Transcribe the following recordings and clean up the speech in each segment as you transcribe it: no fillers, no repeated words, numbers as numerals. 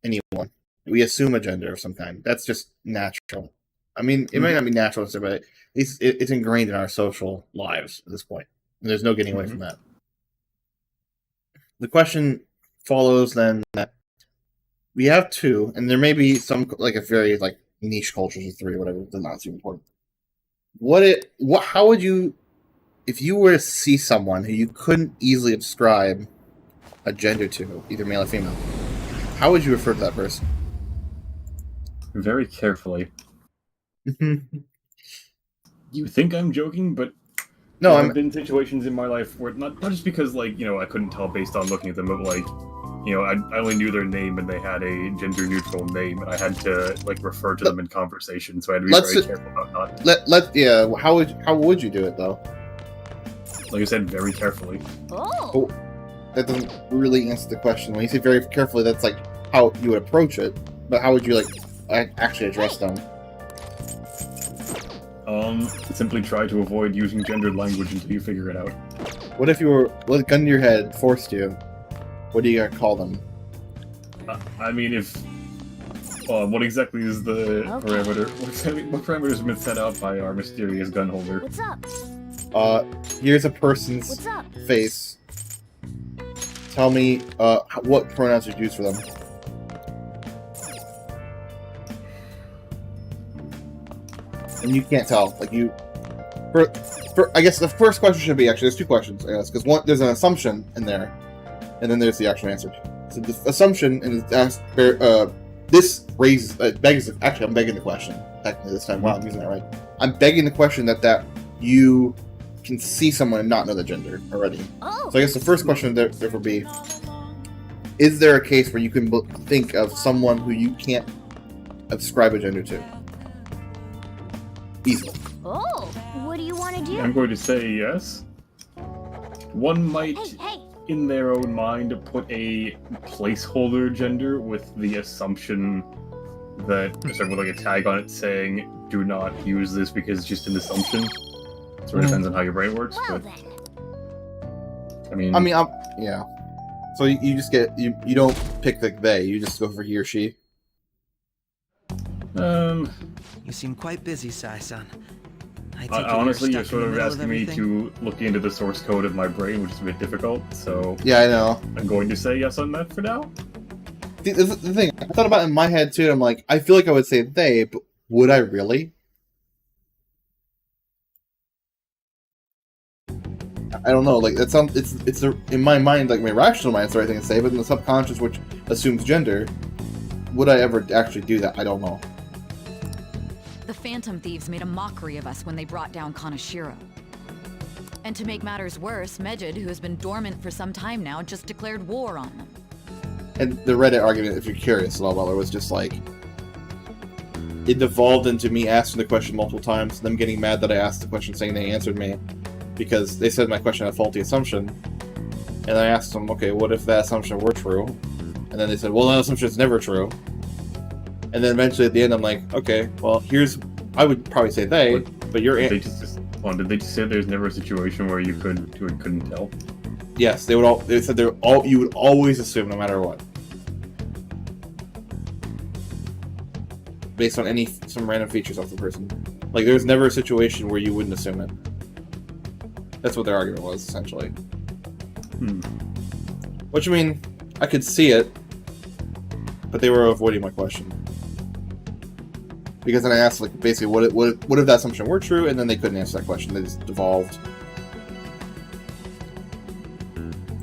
anyone, we assume a gender of some kind. That's just natural. I mean, it might not be natural, but it's ingrained in our social lives at this point. And there's no getting away from that. The question follows then that we have two, and there may be some like a very like niche cultures of three, whatever. They're not super important. How would you, if you were to see someone who you couldn't easily ascribe a gender to, either male or female, how would you refer to that person? Very carefully. You think I'm joking, but no, there have been situations in my life where not just because like I couldn't tell based on looking at them, but like I only knew their name and they had a gender neutral name, and I had to like refer to them in conversation, so I had to be very careful about not. How would you do it though? Like I said, very carefully. Oh, that doesn't really answer the question. When you say very carefully, that's like how you would approach it. But how would you like actually address them? Simply try to avoid using gendered language until you figure it out. What if you were with a gun to your head, forced you? What do you gotta call them? I mean, if what exactly is the parameter? What parameters have been set out by our mysterious gun holder? What's up? Here's a person's face. Tell me, what pronouns would you use for them? And you can't tell. Like I guess the first question should be actually there's two questions. I guess because one there's an assumption in there, and then there's the actual answer. So the assumption and this raises begs. Actually, I'm begging the question. Technically, this time, wow, I'm using that right. I'm begging the question that you can see someone and not know the gender already. Oh. So I guess the first question therefore be: is there a case where you can think of someone who you can't ascribe a gender to? Easily. Oh, what do you want to do? I'm going to say yes. One might, in their own mind, put a placeholder gender with the assumption that, with like a tag on it saying, do not use this because it's just an assumption. So it depends on how your brain works. Well, but, then. I mean, yeah. So you just get, you don't pick the they, you just go for he or she? You seem quite busy, Sai-san. Honestly, you're sort of asking me to look into the source code of my brain, which is a bit difficult, so... Yeah, I know. I'm going to say yes on that for now. The thing, I thought about it in my head, too, I'm like, I feel like I would say they, but would I really? I don't know, like, that sounds, it's in my mind, like, my rational mind, it's the right thing to say, but in the subconscious, which assumes gender, would I ever actually do that? I don't know. The Phantom Thieves made a mockery of us when they brought down Kaneshiro. And to make matters worse, Mejid, who has been dormant for some time now, just declared war on them. And the Reddit argument, if you're curious at all about it, was just like, it devolved into me asking the question multiple times, them getting mad that I asked the question saying they answered me, because they said my question had a faulty assumption. And I asked them, okay, what if that assumption were true? And then they said, well, that assumption is never true. And then eventually at the end, I'm like, okay, well, I would probably say they, but you're... Did they just say there's never a situation where you couldn't tell? Yes, they said you would always assume no matter what. Based on some random features of the person. Like, there's never a situation where you wouldn't assume it. That's what their argument was, essentially. Which, I mean, I could see it, but they were avoiding my question. Because then I asked, like, basically, what if that assumption were true, and then they couldn't answer that question. They just devolved.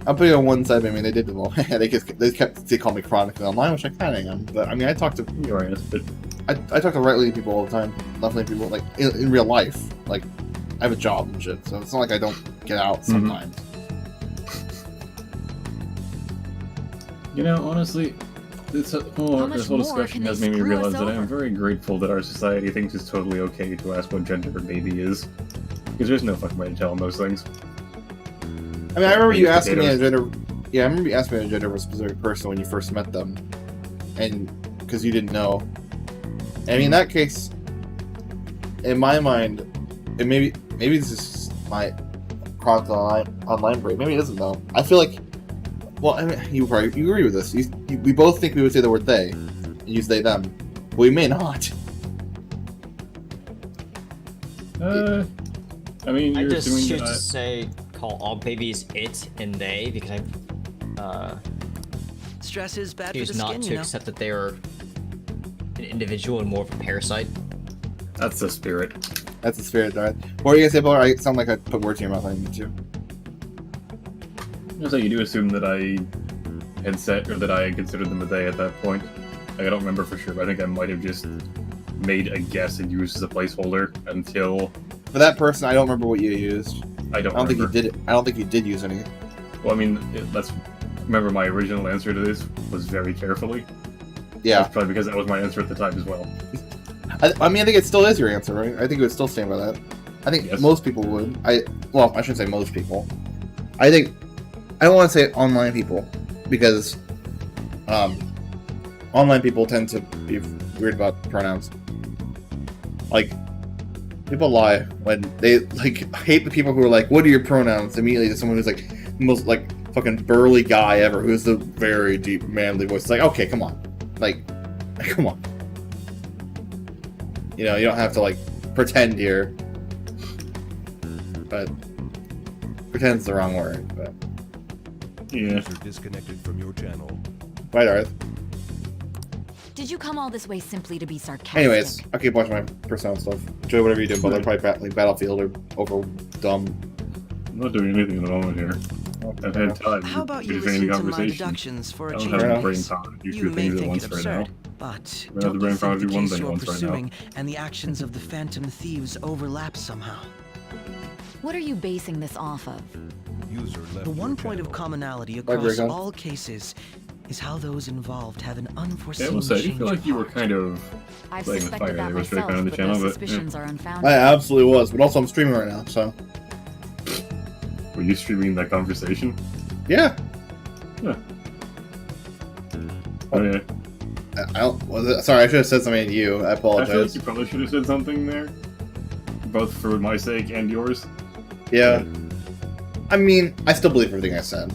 I'm putting it on one side, I mean, they did devolve. they call me chronically online, which I kind of am. But, I mean, I talk to... You're right, but... I talk to right-leaning people all the time. Left-leaning people, like, in real life. Like, I have a job and shit, so it's not like I don't get out sometimes. You know, honestly... This whole discussion has made me realize that I am very grateful that our society thinks it's totally okay to ask what gender a baby is. Because there's no fucking way to tell them those things. I mean, I remember you asking me a gender... Yeah, I remember you asking me a gender of a specific person when you first met them. And... because you didn't know. And, I mean, in that case... In my mind... And maybe this is my chronically online brain. Maybe it isn't, though. I feel like... Well, I mean, you agree with this. We both think we would say the word they, and use they them. But we may not. I mean, I you're just assuming should that call all babies it and they because Stress is bad for the choose not skin, to you know. accept that they are an individual and more of a parasite. that's the spirit. That's the spirit, right? What are you gonna say, Bola? I sound like I put words in your mouth. I didn't mean to. So you do assume that I had said, or that I considered them a they at that point. Like, I don't remember for sure, but I think I might have just made a guess and used as a placeholder until For that person, I don't remember what you used. I don't think you remember. did it. I don't think you did use any. Well, I mean, let's remember my original answer to this was very carefully. Yeah. That's probably because that was my answer at the time as well. I mean, I think it still is your answer, right? I think it would still stand by that. I think Yes. most people would. Well, I shouldn't say most people. I think I don't want to say online people because online people tend to be weird about pronouns. Like, people lie when they like hate the people who are like, "What are your pronouns?" Immediately to someone who's like the most like fucking burly guy ever, who's the very deep manly voice. It's like, okay, come on, like, come on. You know, you don't have to like pretend here. But pretend's the wrong word. But Yeah. User disconnected from your channel. right, Darth. Did you come all this way simply to be sarcastic? Anyways, I'll keep watching my personal stuff. Enjoy whatever you do, but like probably Battlefield or over dumb. I'm not doing anything at the moment here. I've had time. How about you to entertain listen to my conversation. deductions for I a don't change have the of brain pace? power to do You two may things at think once it right now. absurd, but I don't have the don't brain you power think to the do one case thing you're once right now. pursuing and the actions of the Phantom Thieves overlap somehow? What are you basing this off of? User left The one your point of channel. commonality Bye, across Brigham. all cases is how those involved have an Yeah, I unforeseen will say, I do change feel like of you were heart. kind of I've playing with suspected fire that there, was very myself, kind of the but channel, those but suspicions are I unfounded. absolutely was, but also I'm streaming right now, so were you streaming that conversation? yeah. Oh yeah. I don't. Sorry, I should have said something to you. I I feel like apologize. you probably should have said something there, both for my sake and yours. Yeah. I mean, I still believe everything I said,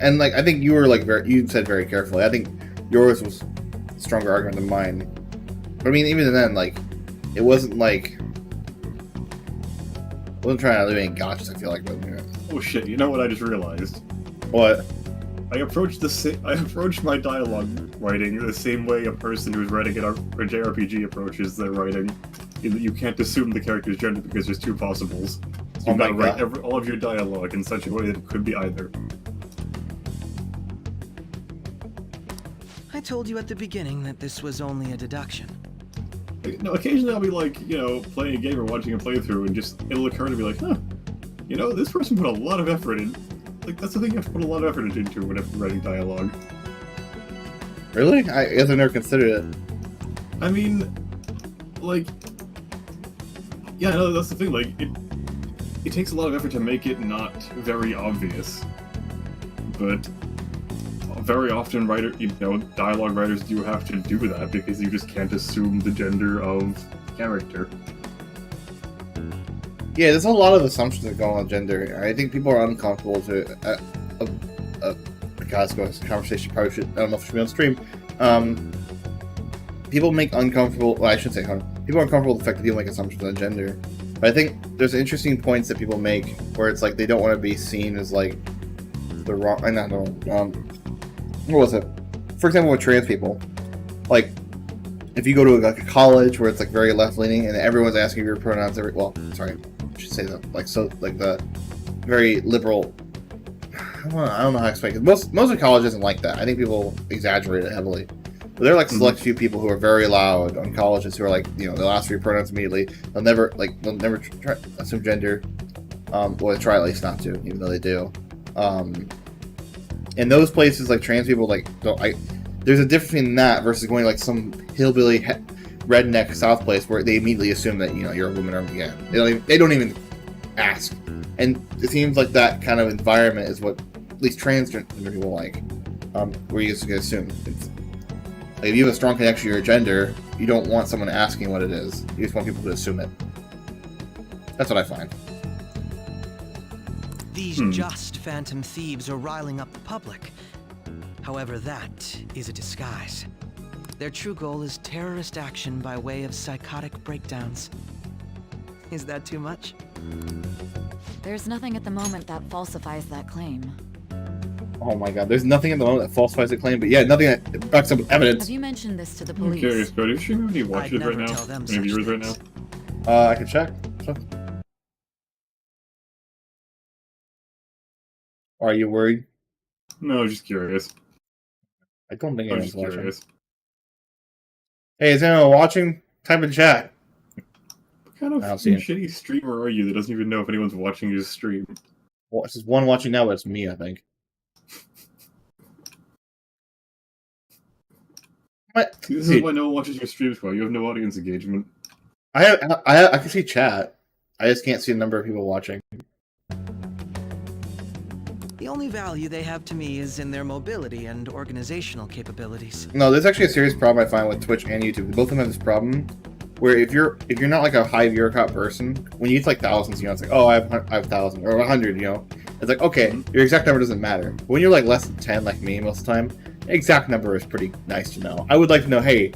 and like I think you were like you said very carefully. I think yours was a stronger argument than mine. But I mean, even then, like it wasn't like I wasn't trying to do any gotchas. I feel like, but, you know. Oh shit! You know what I just realized? What? I approached my dialogue writing the same way a person who's writing a JRPG approaches their writing. In that you can't assume the character's gender because there's two possibles. So Oh you've my got to write God. all of your dialogue in such a way that it could be either. I told you at the beginning that this was only a deduction. No, occasionally I'll be like, you know, playing a game or watching a playthrough, and just it'll occur to me like, huh, you know, this person put a lot of effort in. Like that's the thing you have to put a lot of effort into whenever writing dialogue. Really? I guess I never considered it. I mean, like, yeah, no, that's the thing. Like, it takes a lot of effort to make it not very obvious, but very often, dialogue writers do have to do that because you just can't assume the gender of the character. Yeah, there's a lot of assumptions that go on gender. I think people are uncomfortable to. Guys, go this conversation. Probably should. I don't know if it should be on stream. People make uncomfortable. Well, I shouldn't say uncomfortable. People are uncomfortable with the fact that people make assumptions on gender. But I think there's interesting points that people make where it's like they don't want to be seen as like the wrong. I not know. What was it? For example, with trans people, like if you go to like a college where it's like very left leaning and everyone's asking your pronouns sorry, I should say that like the very liberal. I don't know how to explain it. Most of college isn't like that. I think people exaggerate it heavily. But there are like select few people who are very loud on colleges who are like, you know, they'll ask for your pronouns immediately. They'll never try assume gender. Well, they try at least not to, even though they do. In those places, like trans people, like there's a difference between that versus going like some hillbilly redneck South place where they immediately assume that, you know, you're a woman or a man. They don't even ask. And it seems like that kind of environment is what at least transgender people like, where you just can assume. Like if you have a strong connection to your gender, you don't want someone asking what it is. You just want people to assume it. That's what I find. These just Phantom Thieves are riling up the public, However, that is a disguise. Their true goal is terrorist action by way of psychotic breakdowns. Is that too much? There's nothing at the moment that falsifies that claim. Oh my god, there's nothing at the moment that falsifies the claim, but yeah, nothing that backs up with evidence. Have you mentioned this to the I'm police? curious, bro. Do you stream have any watchers never right now? tell them Any such viewers right things. now? I can check. Are you worried? No, just curious. I don't think I'm anyone's just watching. curious. Hey, is anyone watching? Type in chat. What kind of I don't see it. shitty streamer are you that doesn't even know if anyone's watching your stream? Well, there's one watching now, but it's me, I think. What? This is why no one watches your streams, Squad. You have no audience engagement. I can see chat. I just can't see the number of people watching. The only value they have to me is in their mobility and organizational capabilities. No, there's actually a serious problem I find with Twitch and YouTube. Both of them have this problem where if you're not like a high viewer count person, when you get to like thousands, you know, it's like, oh, I have 1,000 or 100, you know, it's like, okay, your exact number doesn't matter. But when you're like less than 10, like me, most of the time, the exact number is pretty nice to know. I would like to know, hey,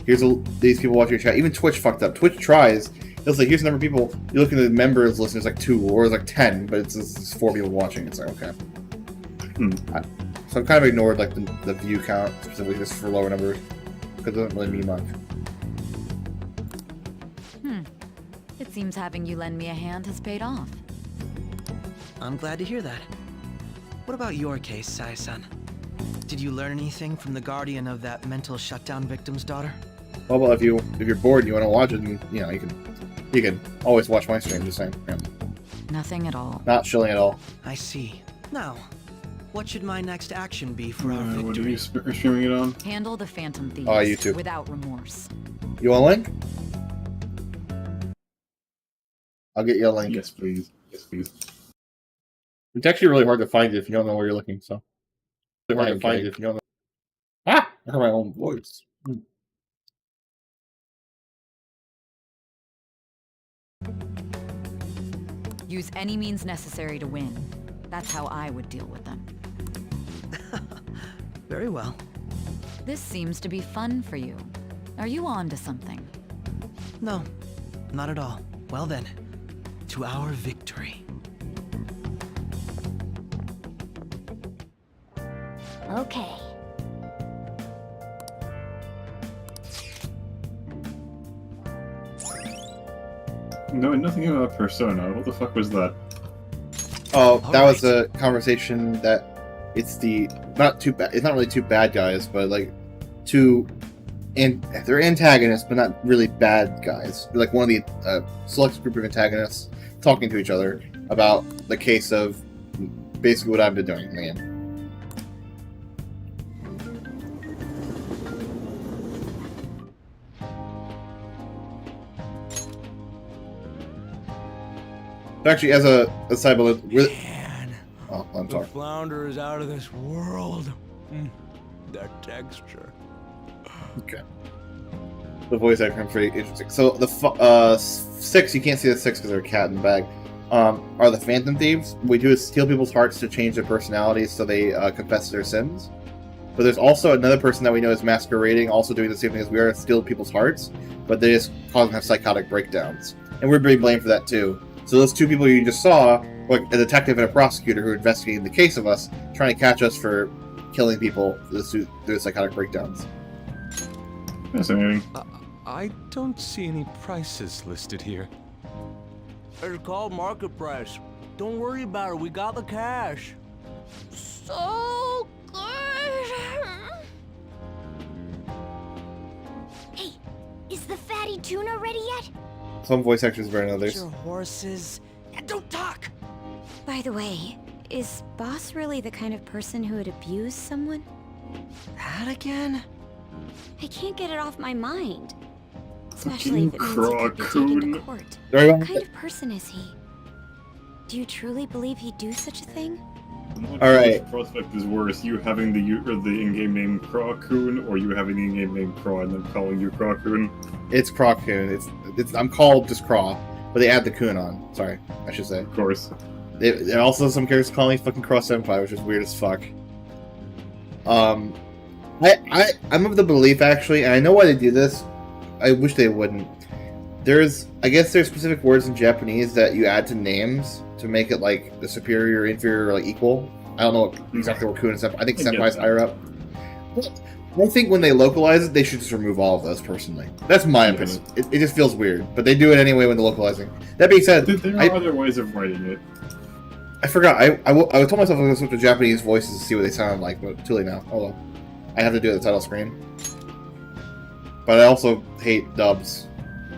here's these people watching your chat. Even Twitch fucked up. Twitch tries. It's like, here's the number of people. You look at the members list, there's like 2 or it's like 10, but it's 4 people watching. It's like, okay. So I've kind of ignored like the view count specifically just for lower numbers because it doesn't really mean much. It seems having you lend me a hand has paid off. I'm glad to hear that. What about your case, Sai-san? Did you learn anything from the guardian of that mental shutdown victim's daughter? Well, if you're bored and you want to watch it, and, you know, you can always watch my stream. Just saying, yeah. Nothing at all. Not shilling at all. I see. Now, what should my next action be for our What are victory? you streaming it on? Handle the Phantom Thieves YouTube. without remorse. You want a link? I'll get you a link. Yes, please. Yes, please. It's actually really hard to find it if you don't know where you're looking. So, it's hard to find it if you don't know. Ah, I heard my own voice. Use any means necessary to win. That's how I would deal with them. Very well. This seems to be fun for you. Are you on to something? No, not at all. Well then, to our victory. Okay. No, nothing about Persona. What the fuck was that? Oh, that was Alright. a conversation that it's not too bad. It's not really two bad guys, but like two, and they're antagonists, but not really bad guys. They're like one of the select group of antagonists talking to each other about the case of basically what I've been doing in the game. Actually, as a side note, Man, oh, I'm the sorry. flounder is out of this world. That texture. Okay. The voice acting is pretty interesting. So the 6, you can't see the 6 because they're a cat in the bag. Are the Phantom Thieves. We do is steal people's hearts to change their personalities so they confess their sins. But there's also another person that we know is masquerading, also doing the same thing as we are, steal people's hearts, but they just cause them to have psychotic breakdowns. And we're being blamed for that too. So those two people you just saw, like a detective and a prosecutor who are investigating the case of us, trying to catch us for killing people through psychotic breakdowns. Fascinating. I don't see any prices listed here. It's called market price. Don't worry about it. We got the cash. So good. Hey, is the fatty tuna ready yet? Some voice actors better than others. Your horses. And don't talk! By the way, is Boss really the kind of person who would abuse someone? That again? I can't get it off my mind. Especially if it means he could be Crocoon. taken to court. Sorry, What kind of person is he? Do you truly believe he'd do such a thing? All right. Which prospect is worse, you having the in-game name Crocoon, or you having the in-game name Craw and them calling you Crocoon? It's Crocoon. It's I'm called just Craw, but they add the Coon on. Sorry, I should say. Of course. They also some characters call me fucking Cross Senpai, which is weird as fuck. I'm of the belief, actually, and I know why they do this. I wish they wouldn't. I guess there's specific words in Japanese that you add to names to make it like the superior, inferior, or like equal. I don't know exactly what Kun and Senpai. I think Senpai's higher up. I think when they localize it, they should just remove all of those. Personally, that's my opinion. It just feels weird, but they do it anyway when they're localizing. That being said, there are other ways of writing it. I forgot. I told myself I was going to switch to Japanese voices to see what they sound like, but too late now. Hold on. I have to do it at the title screen. But I also hate dubs.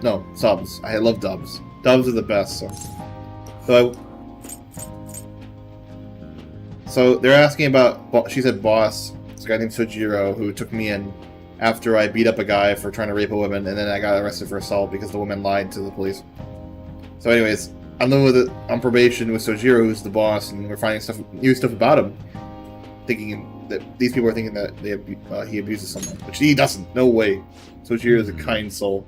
No, subs. I love dubs. Dubs are the best. So they're asking about. She said boss. It's a guy named Sojiro who took me in after I beat up a guy for trying to rape a woman, and then I got arrested for assault because the woman lied to the police. So, anyways, I'm on probation with Sojiro, who's the boss, and we're finding new stuff about him, thinking that these people are thinking that he abuses someone, which he doesn't. No way. Sojiro is a kind soul.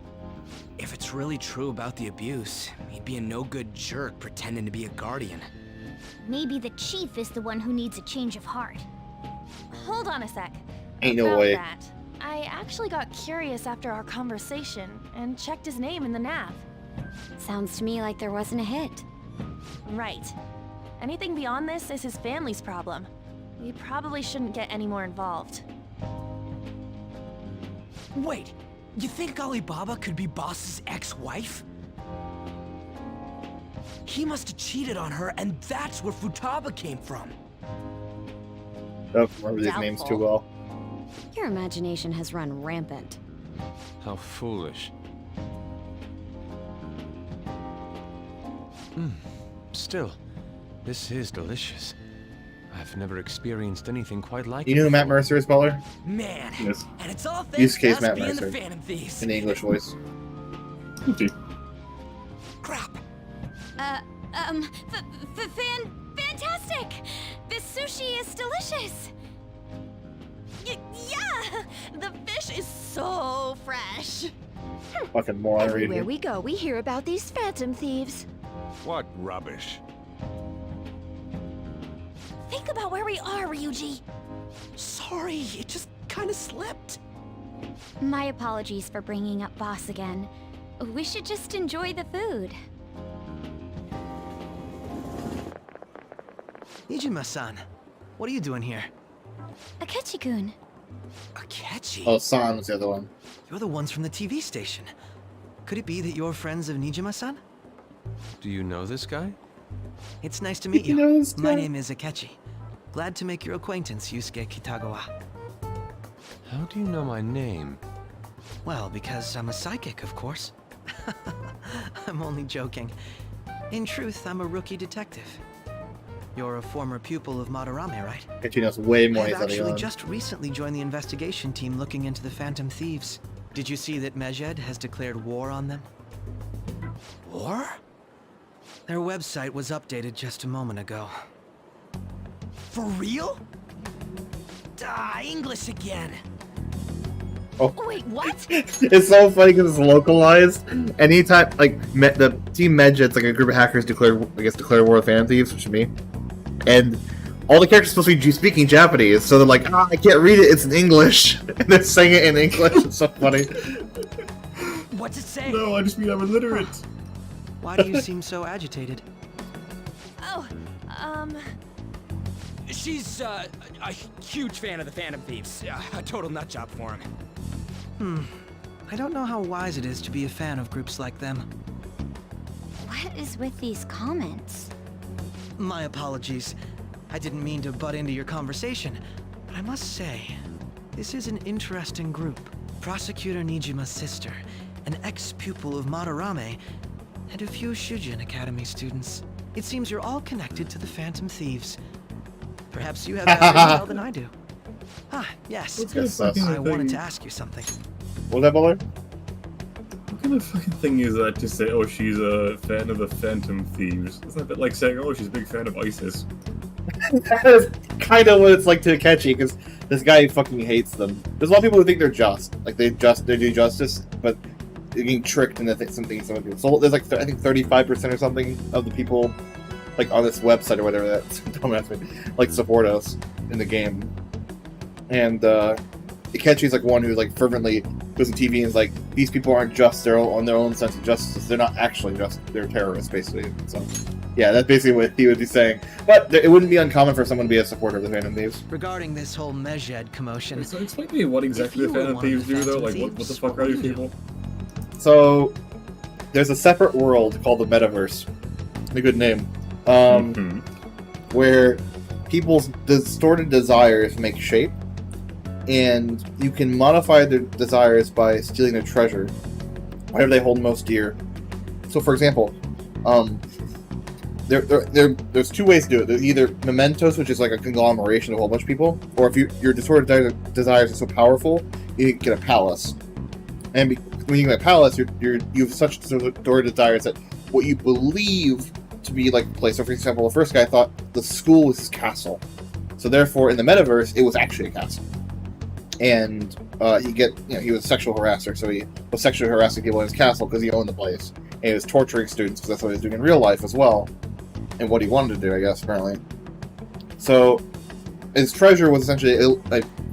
If it's really true about the abuse, he'd be a no-good jerk pretending to be a guardian. Maybe the chief is the one who needs a change of heart. Hold on a sec. Ain't no About way. that, I actually got curious after our conversation and checked his name in the nav. Sounds to me like there wasn't a hit. Right. Anything beyond this is his family's problem. We probably shouldn't get any more involved. Wait, you think Alibaba could be Boss's ex-wife? He must have cheated on her, and that's where Futaba came from. I don't remember these names too well. Your imagination has run rampant. How foolish. Still, this is delicious. I've never experienced anything quite like it. You know who Matt Mercer is, Baller? Man, yes. And it's all Use thanks case to us Matt being Mercer the Phantom Thieves. in the English voice. Crap. Fantastic! This sushi is delicious! Yeah! The fish is so fresh! Fucking moron reading. Everywhere we go, we hear about these phantom thieves. What rubbish. Think about where we are, Ryuji. Sorry, it just kind of slipped. My apologies for bringing up Boss again. We should just enjoy the food. Nijima-san, what are you doing here? Akechi-kun. Akechi? Oh, San was the other one. You're the ones from the TV station. Could it be that you're friends of Nijima-san? Do you know this guy? It's nice to meet you. know this My guy? name is Akechi. Glad to make your acquaintance, Yusuke Kitagawa. How do you know my name? Well, because I'm a psychic, of course. I'm only joking. In truth, I'm a rookie detective. You're a former pupil of Madarame, right? Akechi knows way more I've than actually Leon. just recently joined the investigation team looking into the Phantom Thieves. Did you see that Mejed has declared war on them? War? Their website was updated just a moment ago. For real? English again. Oh. Wait, what? It's so funny because it's localized. Anytime, like, the Team Medjed's like a group of hackers declare war with Phantom Thieves, which is me. And all the characters are supposed to be speaking Japanese, so they're like, I can't read it, it's in English. And they're saying it in English, it's so funny. What's it say? No, I just mean I'm illiterate. Why do you seem so agitated? Oh, She's, a huge fan of the Phantom Thieves. A total nutjob for him. I don't know how wise it is to be a fan of groups like them. What is with these comments? My apologies. I didn't mean to butt into your conversation, but I must say, this is an interesting group. Prosecutor Nijima's sister, an ex-pupil of Madarame, and a few Shujin Academy students. It seems you're all connected to the Phantom Thieves. Perhaps you have better intel than I do. Ah, yes. I wanted to ask you something. What was that, Butler? What kind of fucking thing is that to say, oh, she's a fan of the Phantom Thieves? Isn't that a bit like saying, oh, she's a big fan of ISIS? That is kind of what it's like to Akechi, because this guy fucking hates them. There's a lot of people who think they're just. Like, they do justice, but they're getting tricked into something. So there's like, I think 35% or something of the people, like, on this website or whatever that, don't ask me, like, support us in the game. and Ikechi's like one who like fervently goes on TV and is like, these people aren't just their own, on their own sense of justice. They're not actually just, they're terrorists, basically. So, yeah, that's basically what he would be saying. But it wouldn't be uncommon for someone to be a supporter of the Phantom Thieves. Regarding this whole Medjed commotion... So explain to me what exactly the Phantom Thieves do, though? Like, what the fuck are these people? So, there's a separate world called the Metaverse. A good name. Where people's distorted desires make shape, and you can modify their desires by stealing their treasure, whatever they hold most dear. So, for example, there's two ways to do it. There's either mementos, which is like a conglomeration of a whole bunch of people, or if your distorted desires are so powerful, you can get a palace. And when you get a palace, you have such distorted desires that what you believe to be like the place. So, for example, the first guy thought the school was his castle, so therefore, in the metaverse, it was actually a castle. And he was a sexual harasser, so he was sexually harassing people in his castle because he owned the place, and he was torturing students because that's what he was doing in real life as well, and what he wanted to do, I guess, apparently. So his treasure was essentially,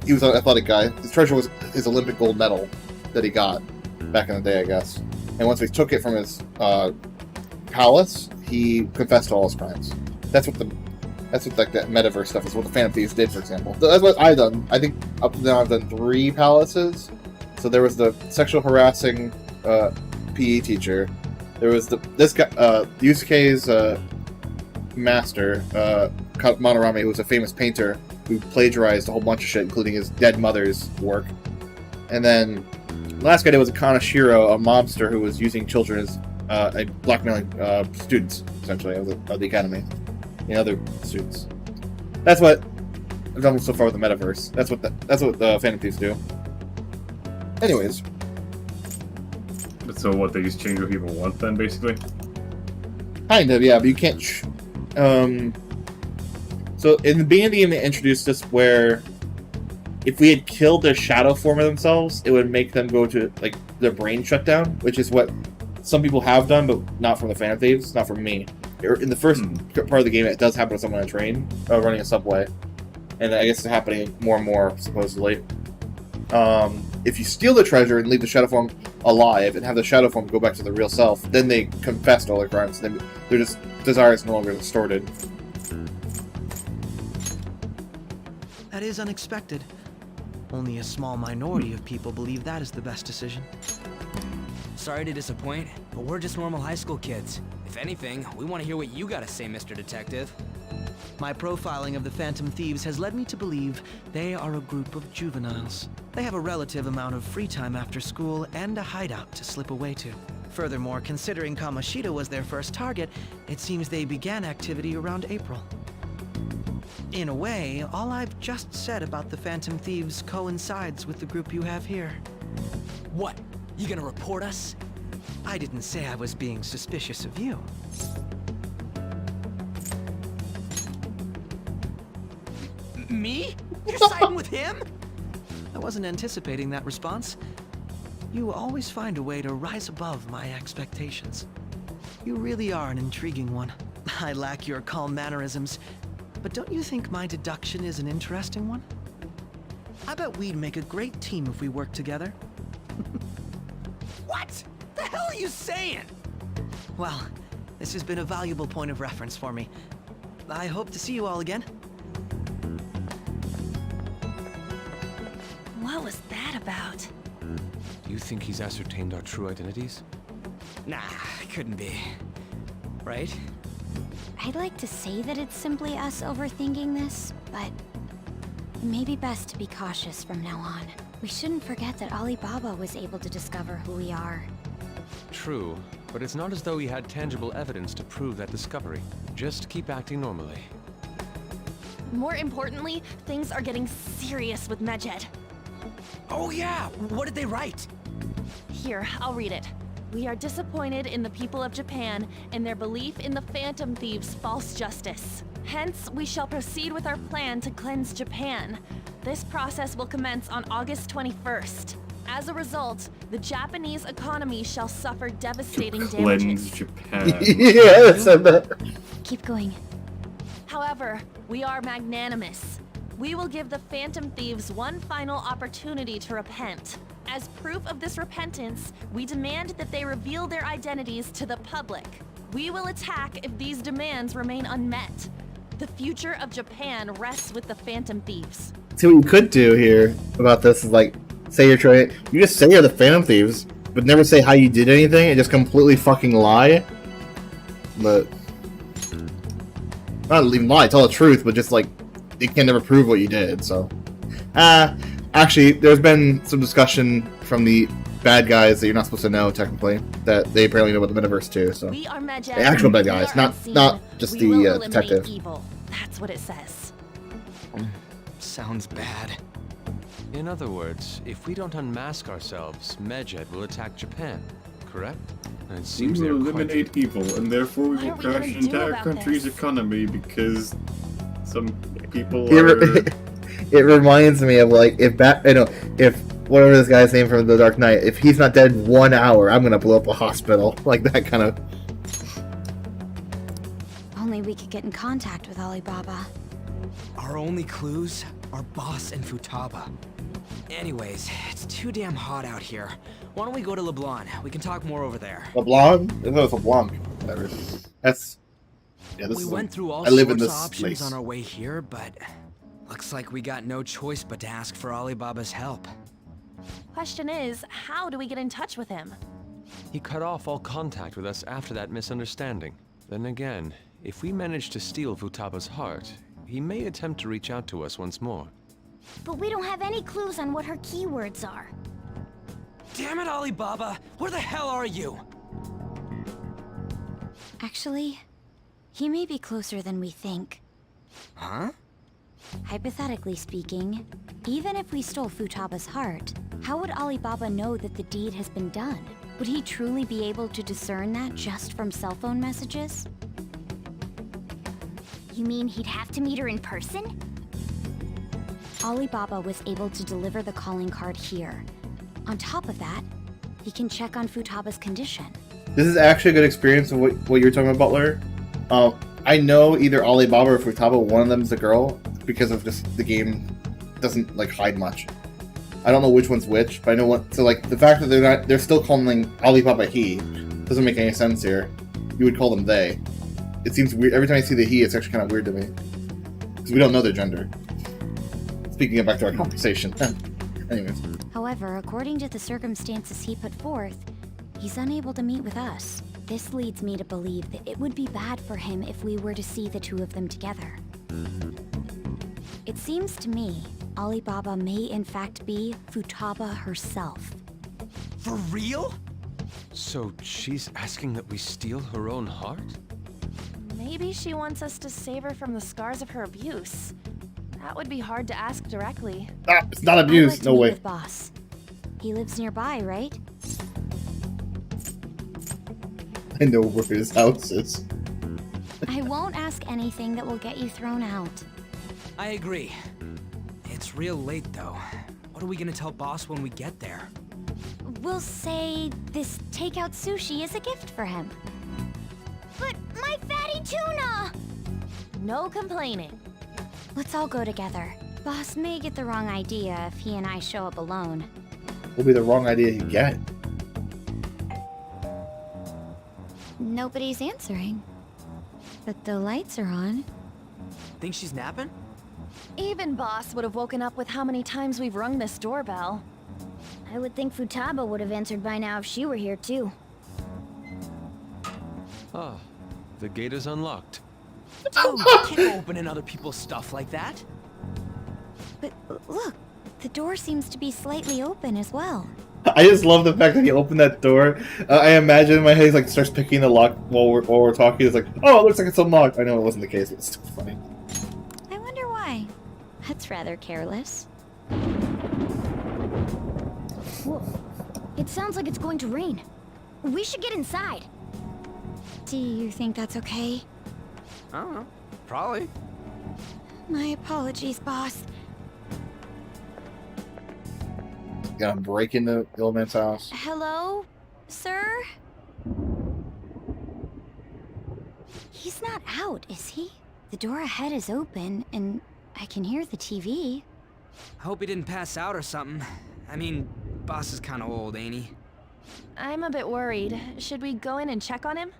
he was an athletic guy. His treasure was his Olympic gold medal that he got back in the day, I guess. And once he took it from his palace, he confessed to all his crimes. That's what like that metaverse stuff is. What the Phantom Thieves did, for example. That's what I've done. I think up to now I've done 3 palaces. So there was the sexual harassing PE teacher. There was this guy, Yusuke's master, Monorami, who was a famous painter who plagiarized a whole bunch of shit, including his dead mother's work. And then the last guy did was a Kanashiro, a mobster who was using children as blackmailing students, essentially, of the academy. And other students. That's what I've done so far with the metaverse. That's what the Phantom Thieves do. Anyways. So what, they just change what people want then, basically? Kind of, yeah, but you can't... So in the beginning of the game, they introduced this where if we had killed their shadow form of themselves, it would make them go to, like, their brain shut down, which is what some people have done, but not from the Phantom Thieves, not from me. In the first part of the game, it does happen to someone on a train, running a subway. And I guess it's happening more and more, supposedly. If you steal the treasure and leave the shadow form alive, and have the shadow form go back to the real self, then they confess to all their crimes. Then their desire is no longer distorted. That is unexpected. Only a small minority of people believe that is the best decision. Sorry to disappoint, but we're just normal high school kids. If anything, we want to hear what you gotta say, Mr. Detective. My profiling of the Phantom Thieves has led me to believe they are a group of juveniles. They have a relative amount of free time after school and a hideout to slip away to. Furthermore, considering Kamoshida was their first target, it seems they began activity around April. In a way, all I've just said about the Phantom Thieves coincides with the group you have here. What? You gonna report us? I didn't say I was being suspicious of you. Me? You're siding with him? I wasn't anticipating that response. You always find a way to rise above my expectations. You really are an intriguing one. I lack your calm mannerisms, but don't you think my deduction is an interesting one? I bet we'd make a great team if we worked together. What? The hell are you saying? Well, this has been a valuable point of reference for me. I hope to see you all again. What was that about? Do you think he's ascertained our true identities? Nah, couldn't be. Right? I'd like to say that it's simply us overthinking this, but it may be best to be cautious from now on. We shouldn't forget that Alibaba was able to discover who we are. True, but it's not as though he had tangible evidence to prove that discovery. Just keep acting normally. More importantly, things are getting serious with Medjed. Oh yeah, what did they write? Here, I'll read it. We are disappointed in the people of Japan and their belief in the Phantom Thieves' false justice. Hence, we shall proceed with our plan to cleanse Japan. This process will commence on August 21st. As a result, the Japanese economy shall suffer devastating Cleanse damages. Japan. Yeah, that's that. Keep going. However, we are magnanimous. We will give the Phantom Thieves one final opportunity to repent. As proof of this repentance, we demand that they reveal their identities to the public. We will attack if these demands remain unmet. The future of Japan rests with the Phantom Thieves. See, what you could do here about this is like, say you're trying. You just say you're the Phantom Thieves, but never say how you did anything, and just completely fucking lie. But not even lie, tell the truth, but just like you can never prove what you did. So, actually, there's been some discussion from the bad guys that you're not supposed to know technically that they apparently know about the metaverse too. So, We are Medjed. the actual bad guys, not just We will the eliminate detective. Evil. That's what it says. Sounds bad. In other words, if we don't unmask ourselves, Medjed will attack Japan, correct? And it We seems will they're eliminate evil, and therefore we What will are we crash gonna the do entire about country's this? economy because some people It, are. re- it reminds me of like if if whatever this guy's name from The Dark Knight, if he's not dead in 1 hour, I'm gonna blow up a hospital. Like that kind of. Only we could get in contact with Alibaba. Our only clues are Boss and Futaba. Anyways, it's too damn hot out here. Why don't we go to LeBlanc? We can talk more over there. LeBlanc? No, it's LeBlanc. Whatever. That's. Yeah, this We is went through all I live sorts in of this options place. on our way here, but looks like we got no choice but to ask for Alibaba's help. Question is, how do we get in touch with him? He cut off all contact with us after that misunderstanding. Then again, if we manage to steal Futaba's heart, he may attempt to reach out to us once more. But we don't have any clues on what her keywords are. Damn it, Alibaba! Where the hell are you? Actually, he may be closer than we think. Huh? Hypothetically speaking, even if we stole Futaba's heart, how would Alibaba know that the deed has been done? Would he truly be able to discern that just from cell phone messages? You mean he'd have to meet her in person? Alibaba was able to deliver the calling card here. On top of that, he can check on Futaba's condition. This is actually a good experience of what you're talking about, Butler. I know either Alibaba or Futaba, one of them is a girl, because of just the game doesn't like hide much. I don't know which one's which, but I know what. So like the fact that they're still calling Alibaba he doesn't make any sense here. You would call them they. It seems weird every time I see the he. It's actually kind of weird to me because we don't know their gender. Speaking of back to our conversation. Anyways. However, according to the circumstances he put forth, he's unable to meet with us. This leads me to believe that it would be bad for him if we were to see the two of them together. It seems to me Alibaba may in fact be Futaba herself. For real? So she's asking that we steal her own heart? Maybe she wants us to save her from the scars of her abuse. That would be hard to ask directly. Ah, it's not I'd abuse. like to No meet way. with Boss. He lives nearby, right? I know where his house is. I won't ask anything that will get you thrown out. I agree. It's real late, though. What are we gonna tell Boss when we get there? We'll say this takeout sushi is a gift for him. But my fatty tuna! No complaining. Let's all go together. Boss may get the wrong idea if he and I show up alone. Will be the wrong idea you get. Nobody's answering. But the lights are on. Think she's napping? Even Boss would have woken up with how many times we've rung this doorbell. I would think Futaba would have answered by now if she were here too. Ah, the gate is unlocked. Dude, you can't open other people's stuff like that. But look, the door seems to be slightly open as well. I just love the fact that he opened that door. I imagine in my head he like starts picking the lock while we're talking. It's like, oh, it looks like it's unlocked. I know it wasn't the case, but it's still funny. I wonder why. That's rather careless. Whoa. It sounds like it's going to rain. We should get inside. Do you think that's okay? I don't know. Probably. My apologies, boss. Gonna break into the old man's house. Hello, sir? He's not out, is he? The door ahead is open, and I can hear the TV. Hope he didn't pass out or something. I mean, boss is kinda old, ain't he? I'm a bit worried. Should we go in and check on him?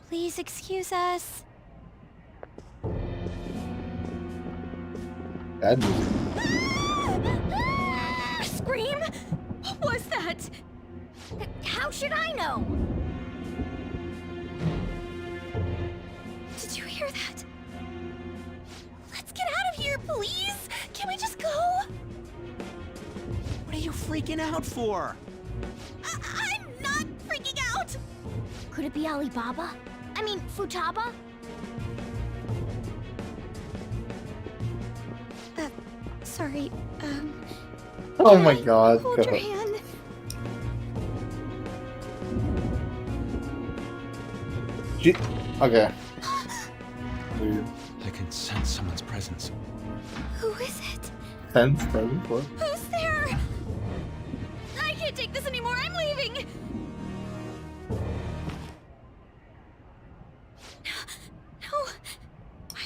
Please excuse us. Bad music. Scream? What was that? How should I know? Did you hear that? Let's get out of here, please! Can we just go? What are you freaking out for? I'm not freaking out! Could it be Alibaba? I mean, Futaba? Sorry, Oh my god. hold your hand. Okay. Weird. I can sense someone's presence. Who is it? Tense present. What? Who's there? I can't take this anymore. I'm leaving. No.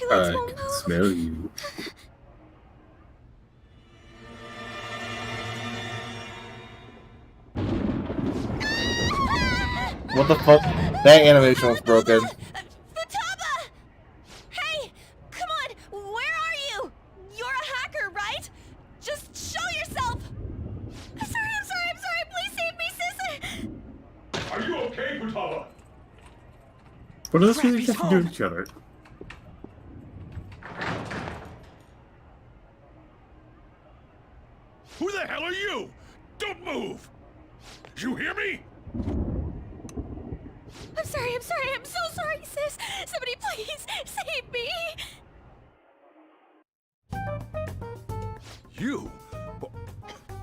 My legs won't move. Smell you. What the fuck? That animation was broken. Futaba! Hey! Come on! Where are you? You're a hacker, right? Just show yourself! I'm sorry! Please save me, sis! Are you okay, Futaba? What else do they have to do to each other? Who the hell are you? Don't move! You hear me? I'm so sorry, sis! Somebody please save me! You?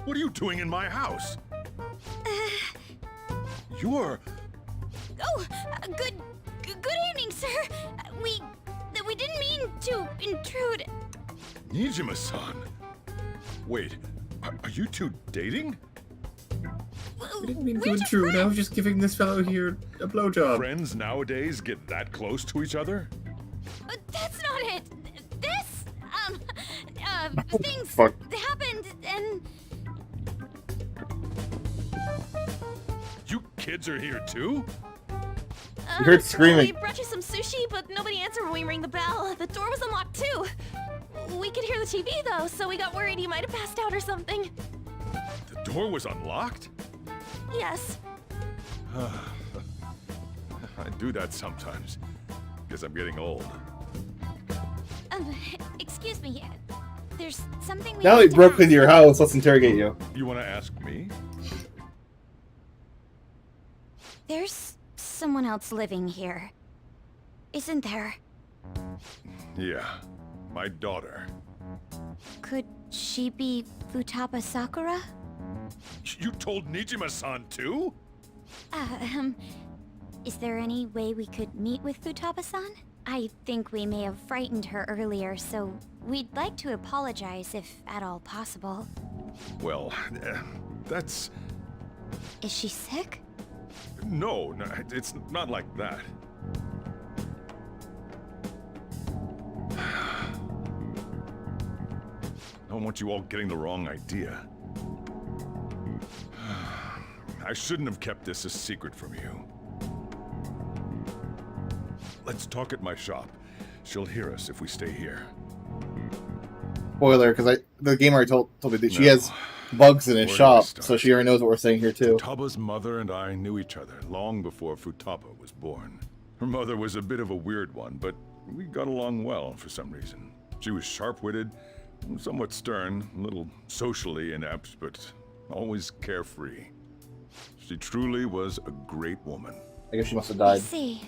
What are you doing in my house? You're... Oh, good evening, sir. We didn't mean to intrude. Nijima-san. Wait, are you two dating? I didn't mean to intrude. I was just giving this fellow here a blowjob. Friends nowadays get that close to each other? That's not it. This, things Fuck. happened, and You kids are here too? You heard screaming. We brought you some sushi, but nobody answered when we rang the bell. The door was unlocked too. We could hear the TV though, so we got worried you might have passed out or something. The door was unlocked? Yes. I do that sometimes. Guess I'm getting old. Excuse me. There's something we Now have he to broke ask. into your house. Let's interrogate you. You want to ask me? There's someone else living here. Isn't there? Yeah, my daughter. Could she be Futaba Sakura? You told Nijima-san too? Is there any way we could meet with Futaba-san? I think we may have frightened her earlier, so we'd like to apologize if at all possible. Well, that's... Is she sick? No, it's not like that. I don't want you all getting the wrong idea. I shouldn't have kept this a secret from you. Let's talk at my shop. She'll hear us if we stay here. Spoiler, because the game already told me that she No. has bugs in his Where do we shop, start? so she already knows what we're saying here too. Futaba's mother and I knew each other long before Futaba was born. Her mother was a bit of a weird one, but we got along well for some reason. She was sharp-witted, somewhat stern, a little socially inept, but always carefree. She truly was a great woman. I guess she must have I died. see.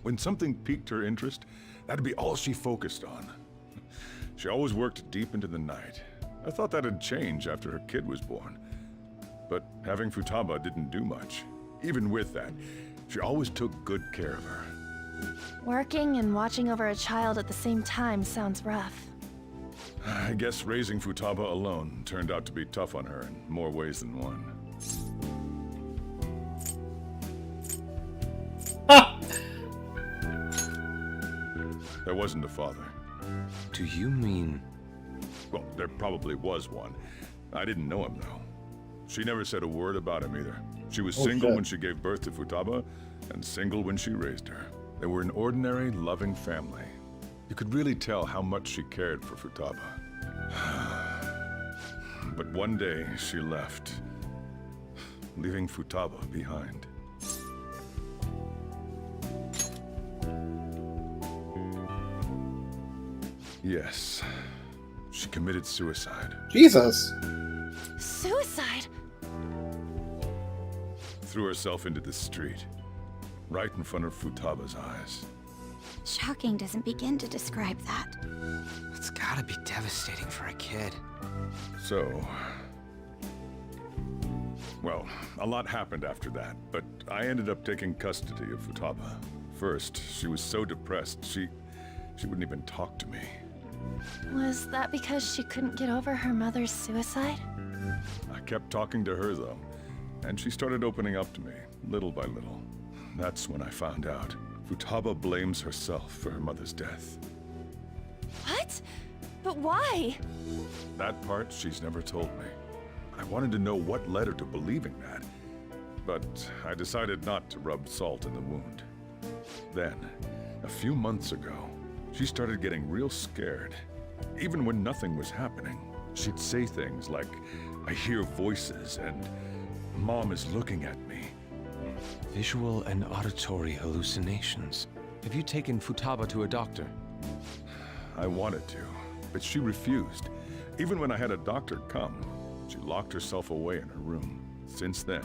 When something piqued her interest, that'd be all she focused on. She always worked deep into the night. I thought that'd change after her kid was born. But having Futaba didn't do much. Even with that, she always took good care of her. Working and watching over a child at the same time sounds rough. I guess raising Futaba alone turned out to be tough on her in more ways than one. There wasn't a father. Do you mean... Well, there probably was one. I didn't know him, though. She never said a word about him either. She was single when she gave birth to Futaba, and single when she raised her. They were an ordinary, loving family. You could really tell how much she cared for Futaba. But one day, she left, leaving Futaba behind. Yes, she committed suicide. Jesus! Suicide? Threw herself into the street, right in front of Futaba's eyes. Shocking doesn't begin to describe that. It's gotta be devastating for a kid. So... Well, a lot happened after that, but I ended up taking custody of Futaba. First, she was so depressed, she wouldn't even talk to me. Was that because she couldn't get over her mother's suicide? I kept talking to her, though, and she started opening up to me, little by little. That's when I found out. Futaba blames herself for her mother's death. What? But why? That part she's never told me. I wanted to know what led her to believing that, but I decided not to rub salt in the wound. Then, a few months ago, she started getting real scared. Even when nothing was happening, she'd say things like, "I hear voices," and "Mom is looking at me." Visual and auditory hallucinations. Have you taken Futaba to a doctor? I wanted to, but she refused. Even when I had a doctor come, she locked herself away in her room. Since then,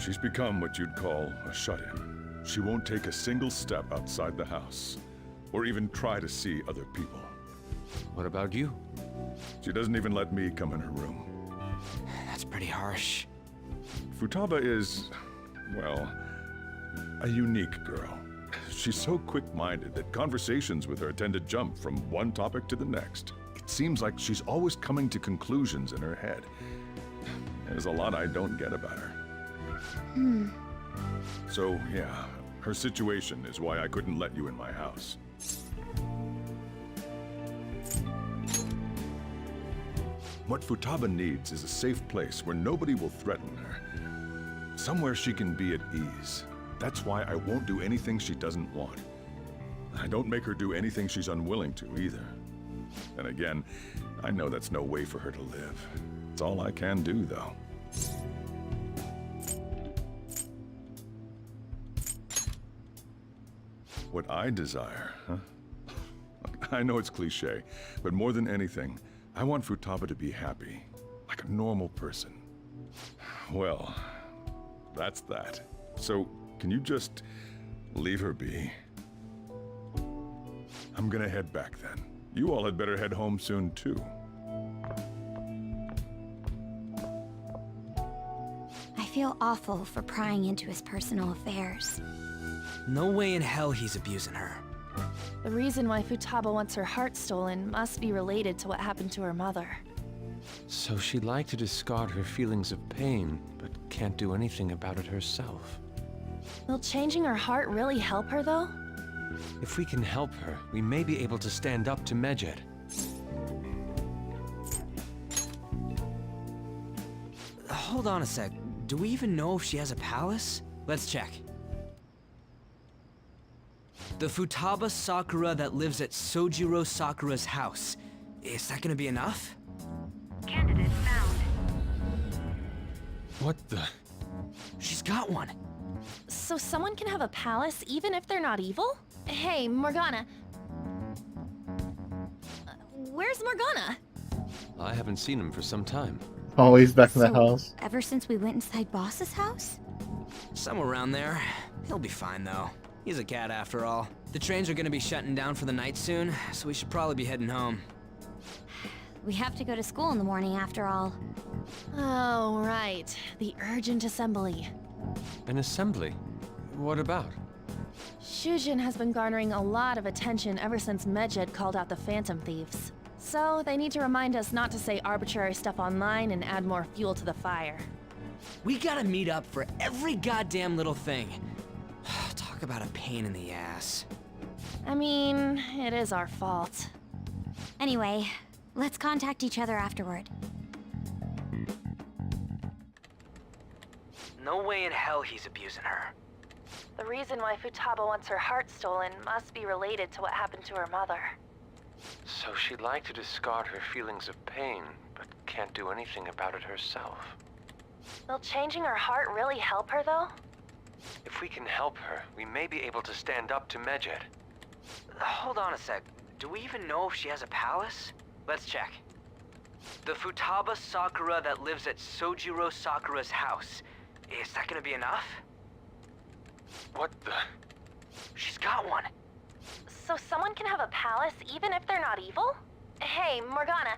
she's become what you'd call a shut-in. She won't take a single step outside the house, or even try to see other people. What about you? She doesn't even let me come in her room. That's pretty harsh. Futaba is, well, a unique girl. She's so quick-minded that conversations with her tend to jump from one topic to the next. It seems like she's always coming to conclusions in her head. There's a lot I don't get about her. So, yeah, her situation is why I couldn't let you in my house. What Futaba needs is a safe place where nobody will threaten her. Somewhere she can be at ease. That's why I won't do anything she doesn't want. I don't make her do anything she's unwilling to either. And again, I know that's no way for her to live. It's all I can do, though. What I desire, huh? I know it's cliche, but more than anything, I want Futaba to be happy, like a normal person. Well, that's that. So, can you just leave her be? I'm gonna head back then. You all had better head home soon, too. I feel awful for prying into his personal affairs. No way in hell he's abusing her. The reason why Futaba wants her heart stolen must be related to what happened to her mother. So she'd like to discard her feelings of pain, but can't do anything about it herself. Will changing her heart really help her, though? If we can help her, we may be able to stand up to Medjed. Hold on a sec. Do we even know if she has a palace? Let's check. The Futaba Sakura that lives at Sojiro Sakura's house. Is that gonna be enough? Candidate found. What the? She's got one. So someone can have a palace even if they're not evil? Hey, Morgana. Where's Morgana? I haven't seen him for some time. Always back in the house. Ever since we went inside Boss's house? Somewhere around there. He'll be fine, though. He's a cat, after all. The trains are gonna be shutting down for the night soon, so we should probably be heading home. We have to go to school in the morning after all. Oh, right. The urgent assembly. An assembly? What about? Shujin has been garnering a lot of attention ever since Medjed called out the Phantom Thieves. So they need to remind us not to say arbitrary stuff online and add more fuel to the fire. We gotta meet up for every goddamn little thing. Talk about a pain in the ass. I mean, it is our fault. Anyway, let's contact each other afterward. No way in hell he's abusing her. The reason why Futaba wants her heart stolen must be related to what happened to her mother. So she'd like to discard her feelings of pain, but can't do anything about it herself. Will changing her heart really help her, though? If we can help her, we may be able to stand up to Medjed. Hold on a sec. Do we even know if she has a palace? Let's check. The Futaba Sakura that lives at Sojiro Sakura's house. Is that gonna be enough? What the? She's got one. So someone can have a palace even if they're not evil? Hey, Morgana.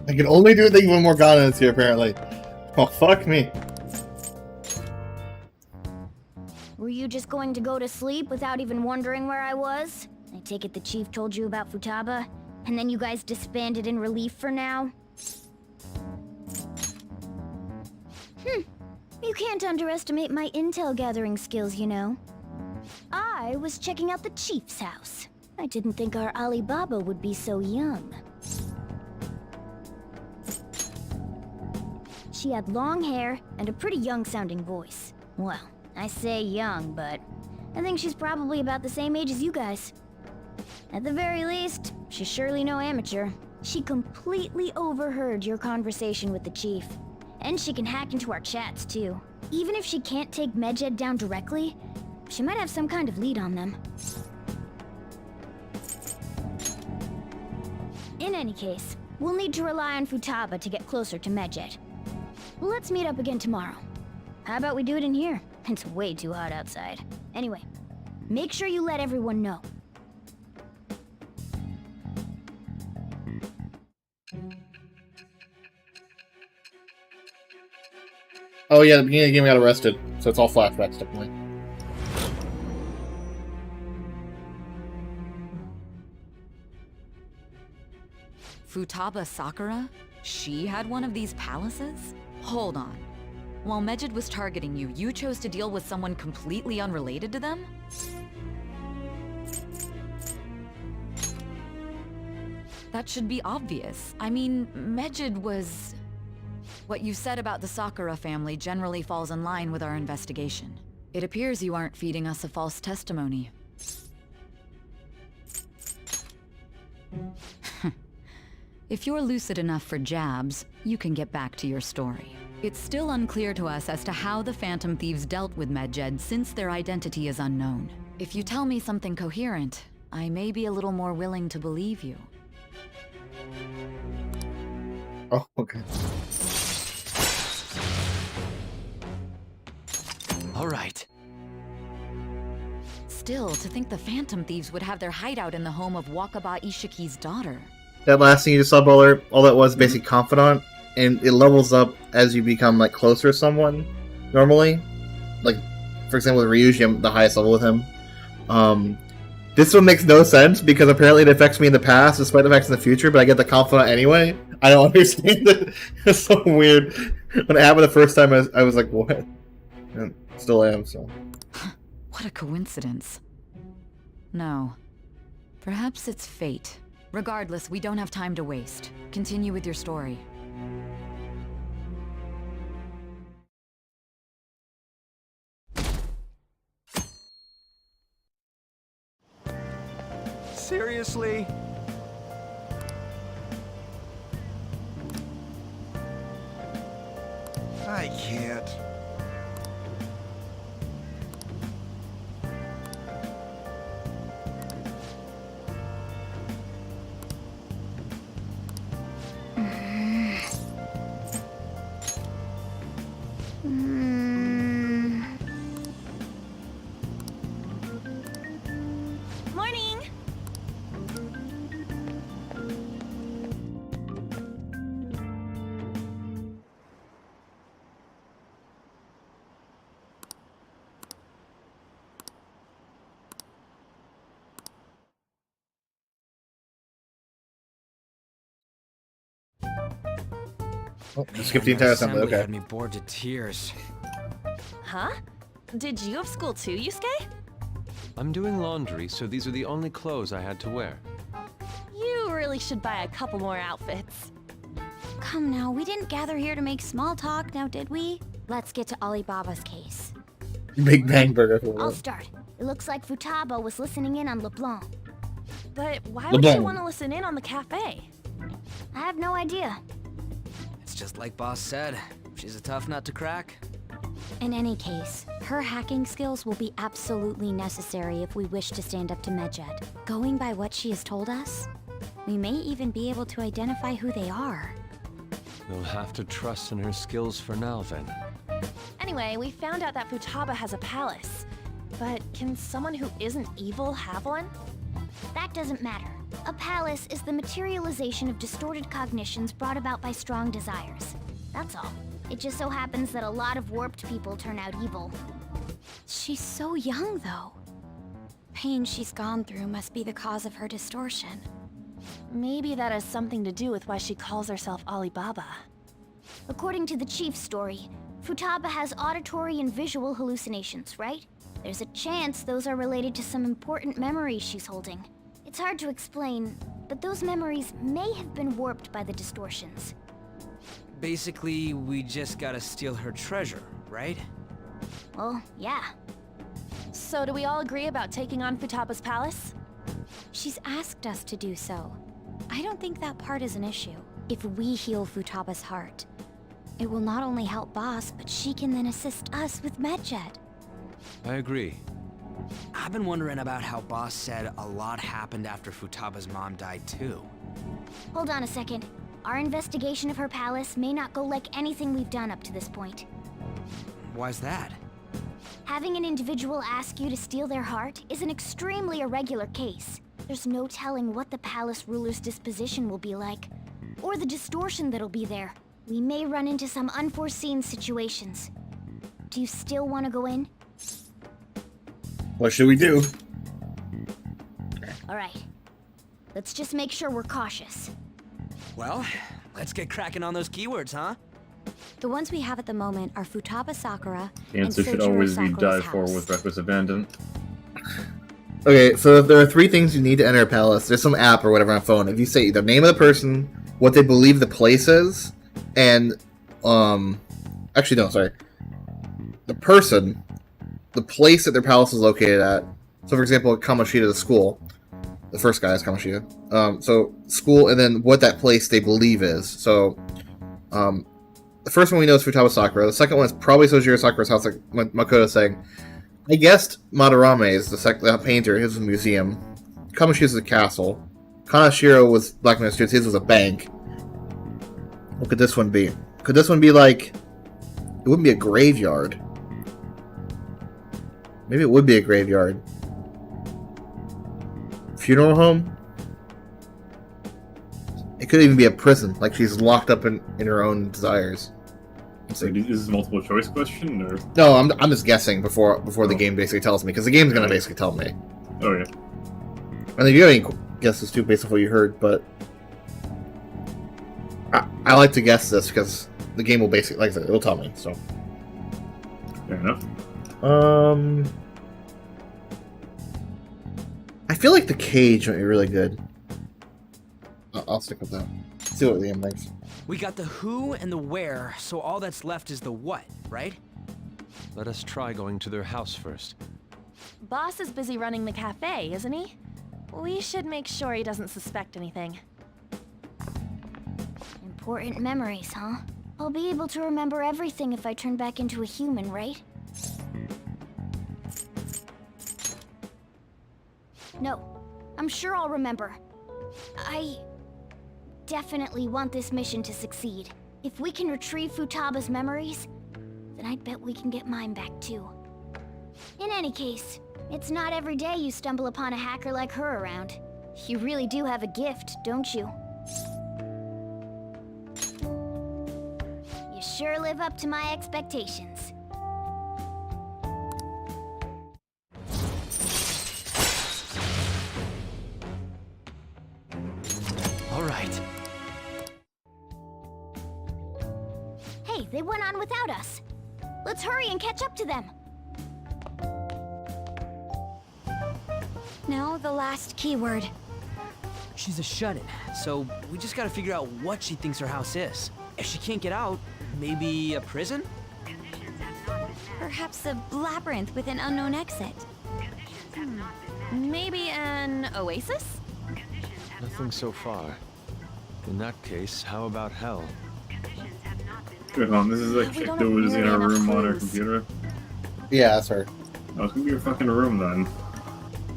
I can only do things when Morgana is here, apparently. Oh, fuck me. Were you just going to go to sleep without even wondering where I was? I take it the chief told you about Futaba, and then you guys disbanded in relief for now? You can't underestimate my intel gathering skills, you know. I was checking out the chief's house. I didn't think our Alibaba would be so young. She had long hair and a pretty young-sounding voice. Well, I say young, but I think she's probably about the same age as you guys. At the very least, she's surely no amateur. She completely overheard your conversation with the chief. And she can hack into our chats, too. Even if she can't take Medjed down directly, she might have some kind of lead on them. In any case, we'll need to rely on Futaba to get closer to Medjed. Let's meet up again tomorrow. How about we do it in here? It's way too hot outside. Anyway, make sure you let everyone know. Oh yeah, the beginning of the game we got arrested, so it's all flashbacks definitely. Futaba Sakura? She had one of these palaces? Hold on. While Medjed was targeting you, you chose to deal with someone completely unrelated to them? That should be obvious. I mean, Medjed was... What you said about the Sakura family generally falls in line with our investigation. It appears you aren't feeding us a false testimony. If you're lucid enough for jabs, you can get back to your story. It's still unclear to us as to how the Phantom Thieves dealt with Medjed since their identity is unknown. If you tell me something coherent, I may be a little more willing to believe you. Oh, okay. All right. Still, to think the Phantom Thieves would have their hideout in the home of Wakaba Ishiki's daughter. That last thing you just saw, Bowler, all that was basically confidant, and it levels up as you become like closer to someone. Normally, like for example, with Ryuji, I'm the highest level with him. This one makes no sense because apparently it affects me in the past, despite the effects in the future. But I get the confidant anyway. I don't understand it. It's so weird. When it happened the first time, I was like, "What?" And still am. So. What a coincidence. No. Perhaps it's fate. Regardless, we don't have time to waste. Continue with your story. Seriously? I can't. Morning! Oh, skip the entire assembly. Okay. Had me bored to tears. Huh? Did you have school too, Yusuke? I'm doing laundry, so these are the only clothes I had to wear. You really should buy a couple more outfits. Come now, we didn't gather here to make small talk, now did we? Let's get to Alibaba's case. Big Bang Burger. I'll start. It looks like Futaba was listening in on LeBlanc. But why would she want to listen in on the cafe? I have no idea. It's just like Boss said. She's a tough nut to crack. In any case, her hacking skills will be absolutely necessary if we wish to stand up to Medjed. Going by what she has told us, we may even be able to identify who they are. We'll have to trust in her skills for now, then. Anyway, we found out that Futaba has a palace. But can someone who isn't evil have one? That doesn't matter. A palace is the materialization of distorted cognitions brought about by strong desires. That's all. It just so happens that a lot of warped people turn out evil. She's so young, though. Pain she's gone through must be the cause of her distortion. Maybe that has something to do with why she calls herself Alibaba. According to the chief's story, Futaba has auditory and visual hallucinations, right? There's a chance those are related to some important memories she's holding. It's hard to explain, but those memories may have been warped by the distortions. Basically, we just gotta steal her treasure, right? Well, yeah. So do we all agree about taking on Futaba's palace? She's asked us to do so. I don't think that part is an issue. If we heal Futaba's heart, it will not only help Boss, but she can then assist us with Medjed. I agree. I've been wondering about how Boss said a lot happened after Futaba's mom died too. Hold on a second. Our investigation of her palace may not go like anything we've done up to this point. Why's that? Having an individual ask you to steal their heart is an extremely irregular case. There's no telling what the palace ruler's disposition will be like, or the distortion that'll be there. We may run into some unforeseen situations. Do you still want to go in? What should we do? All right. Let's just make sure we're cautious. Well, let's get cracking on those keywords, huh? The ones we have at the moment are Futaba Sakura The answer and should Sojiro always be Sakura's died for house. with reckless abandon. Okay, so if there are 3 things you need to enter a palace, there's some app or whatever on a phone. If you say the name of the person, what they believe the place is, and actually no, sorry. The person, the place that their palace is located at. So for example, Kamoshida, the school. The first guy is Kamoshida. So school, and then what that place they believe is. So the first one we know is Futaba Sakura. The second one is probably Sojiro Sakura's house, like Makoto's saying. I guessed Madarame is the painter, his was a museum. Kamoshida's a castle. Kanashiro was Black Man Streets, his was a bank. What could this one be? Could this one be like... It wouldn't be a graveyard. Maybe it would be a graveyard. Funeral home? It could even be a prison, like she's locked up in her own desires. So is this a multiple choice question, or? No, I'm just guessing before the game basically tells me, because the game's gonna basically tell me. Oh yeah. And if you have any guesses too, based on what you heard, but I like to guess this because the game will basically, like I said, it'll tell me. So. Fair enough. I feel like the cage might be really good. I'll stick with that. See what Liam thinks. We got the who and the where, so all that's left is the what, right? Let us try going to their house first. Boss is busy running the cafe, isn't he? We should make sure he doesn't suspect anything. Important memories, huh? I'll be able to remember everything if I turn back into a human, right? No, I'm sure I'll remember. I definitely want this mission to succeed. If we can retrieve Futaba's memories, then I'd bet we can get mine back too. In any case, it's not every day you stumble upon a hacker like her around. You really do have a gift, don't you? You sure live up to my expectations. All right. They went on without us. Let's hurry and catch up to them. Now the last keyword. She's a shut-in, so we just gotta figure out what she thinks her house is. If she can't get out, maybe a prison? Perhaps a labyrinth with an unknown exit. Maybe an oasis? Nothing so far. In that case, how about hell? Wait, hold on, this is a chick that was in her room on her computer? Yeah, that's her. Oh, it's gonna be her fucking room then.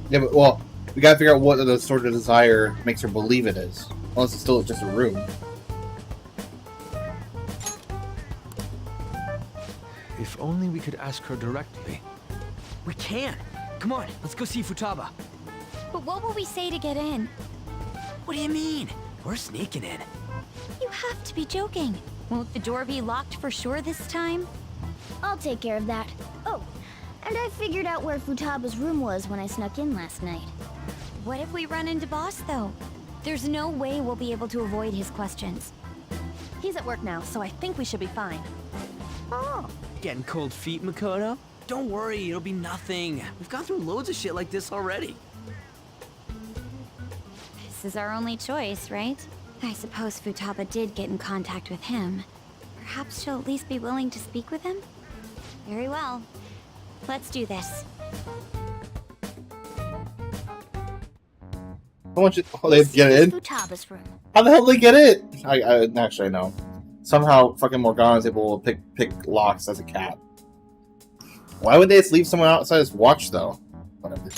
Yeah, but well, we gotta figure out what the sort of desire makes her believe it is. Unless it's still just a room. If only we could ask her directly. We can! Come on, let's go see Futaba. But what will we say to get in? What do you mean? We're sneaking in. You have to be joking. Won't the door be locked for sure this time? I'll take care of that. Oh, and I figured out where Futaba's room was when I snuck in last night. What if we run into Boss, though? There's no way we'll be able to avoid his questions. He's at work now, so I think we should be fine. Oh, getting cold feet, Makoto? Don't worry, it'll be nothing. We've gone through loads of shit like this already. This is our only choice, right? I suppose Futaba did get in contact with him. Perhaps she'll at least be willing to speak with him? Very well. Let's do this. They get in? Futaba's room. How the hell did they get in? I actually know. Somehow fucking Morgana's able to pick locks as a cat. Why would they just leave someone outside his watch though? Whatever.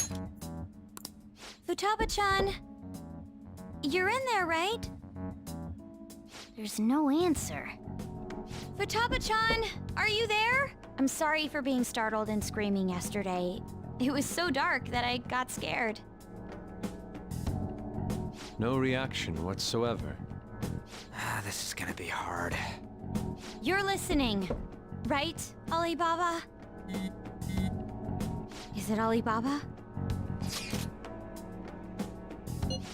Futaba-chan! You're in there, right? There's no answer. Futaba-chan! Are you there? I'm sorry for being startled and screaming yesterday. It was so dark that I got scared. No reaction whatsoever. This is gonna be hard. You're listening, right, Alibaba? Is it Alibaba?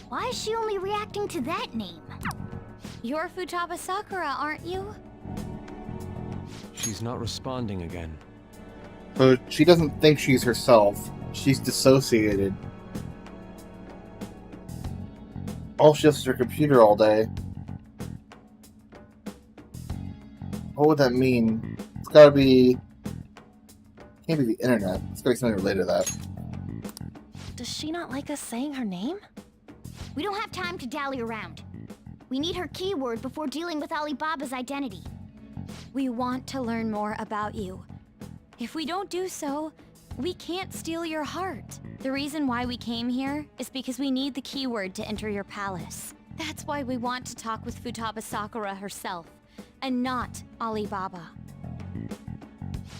Why is she only reacting to that name? You're Futaba Sakura, aren't you? She's not responding again. So she doesn't think she's herself. She's dissociated. All she does is her computer all day. What would that mean? It's gotta be... Can't be the internet. It's gotta be something related to that. Does she not like us saying her name? We don't have time to dally around. We need her keyword before dealing with Alibaba's identity. We want to learn more about you. If we don't do so, we can't steal your heart. The reason why we came here is because we need the keyword to enter your palace. That's why we want to talk with Futaba Sakura herself, and not Alibaba.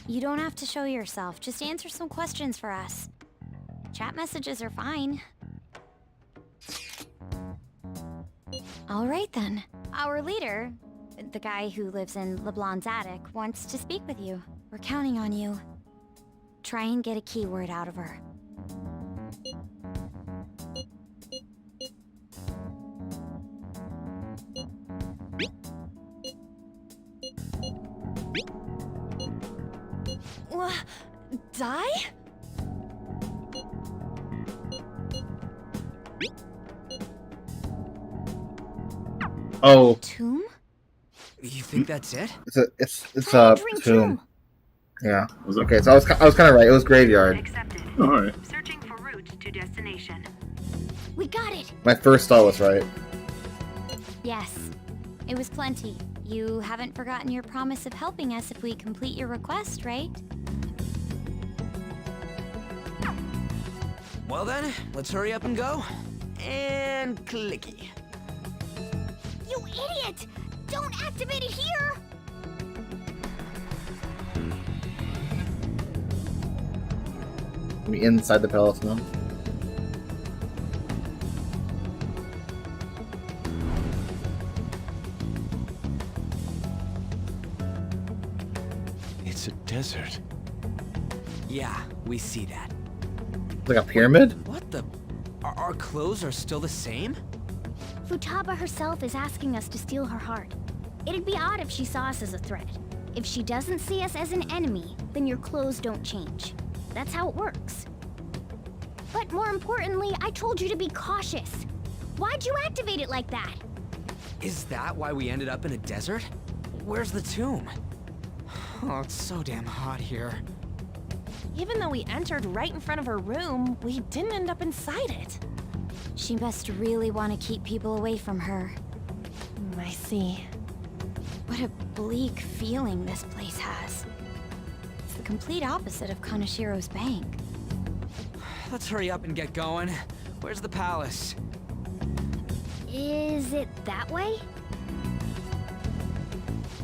You don't have to show yourself, just answer some questions for us. Chat messages are fine. All right then. Our leader, the guy who lives in LeBlanc's attic, wants to speak with you. We're counting on you. Try and get a keyword out of her. Die? Oh. Tomb? You think that's it? It's a tomb. Yeah. Okay, so I was kind of right. It was graveyard. Accepted. All right. Searching for route to destination. We got it. My first thought was right. Yes. It was plenty. You haven't forgotten your promise of helping us if we complete your request, right? Well then, let's hurry up and go. And clicky. You idiot! Don't activate it here! We inside the palace now. It's a desert. Yeah, we see that. Like a pyramid? What the? Our clothes are still the same? Futaba herself is asking us to steal her heart. It'd be odd if she saw us as a threat. If she doesn't see us as an enemy, then your clothes don't change. That's how it works. But more importantly, I told you to be cautious. Why'd you activate it like that? Is that why we ended up in a desert? Where's the tomb? Oh, it's so damn hot here. Even though we entered right in front of her room, we didn't end up inside it. She must really want to keep people away from her. I see. What a bleak feeling this place has. It's the complete opposite of Kanashiro's bank. Let's hurry up and get going. Where's the palace? Is it that way?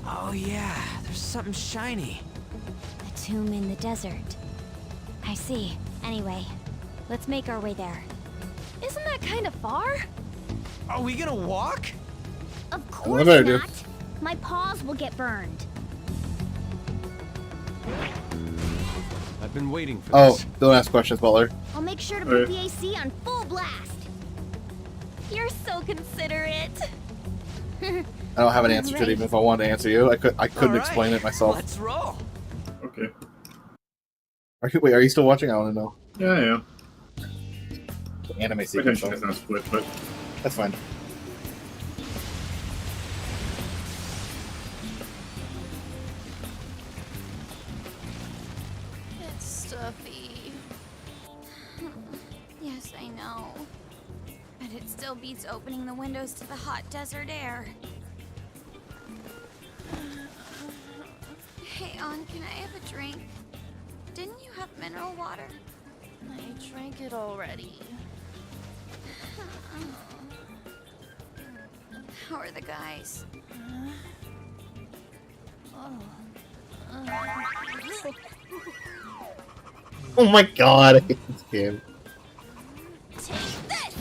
Oh yeah, there's something shiny. A tomb in the desert. I see. Anyway, let's make our way there. Isn't that kind of far? Are we gonna walk? Of course better do. not. My paws will get burned. I've been waiting for Oh, this. don't ask questions, Butler. I'll make sure to Alright. put the AC on full blast. You're so considerate. I don't have an answer to it, even if I wanted to answer you. I couldn't Alright, explain it myself. Let's roll. Okay. Wait, are you still watching? I want to know. Yeah. The anime My sequence. attention is not split, but That's fine. It's stuffy. Yes, I know. But it still beats opening the windows to the hot desert air. Hey, On, can I have a drink? Didn't you have mineral water? I drank it already. How are the guys? Oh my god, I hate this game. Take this!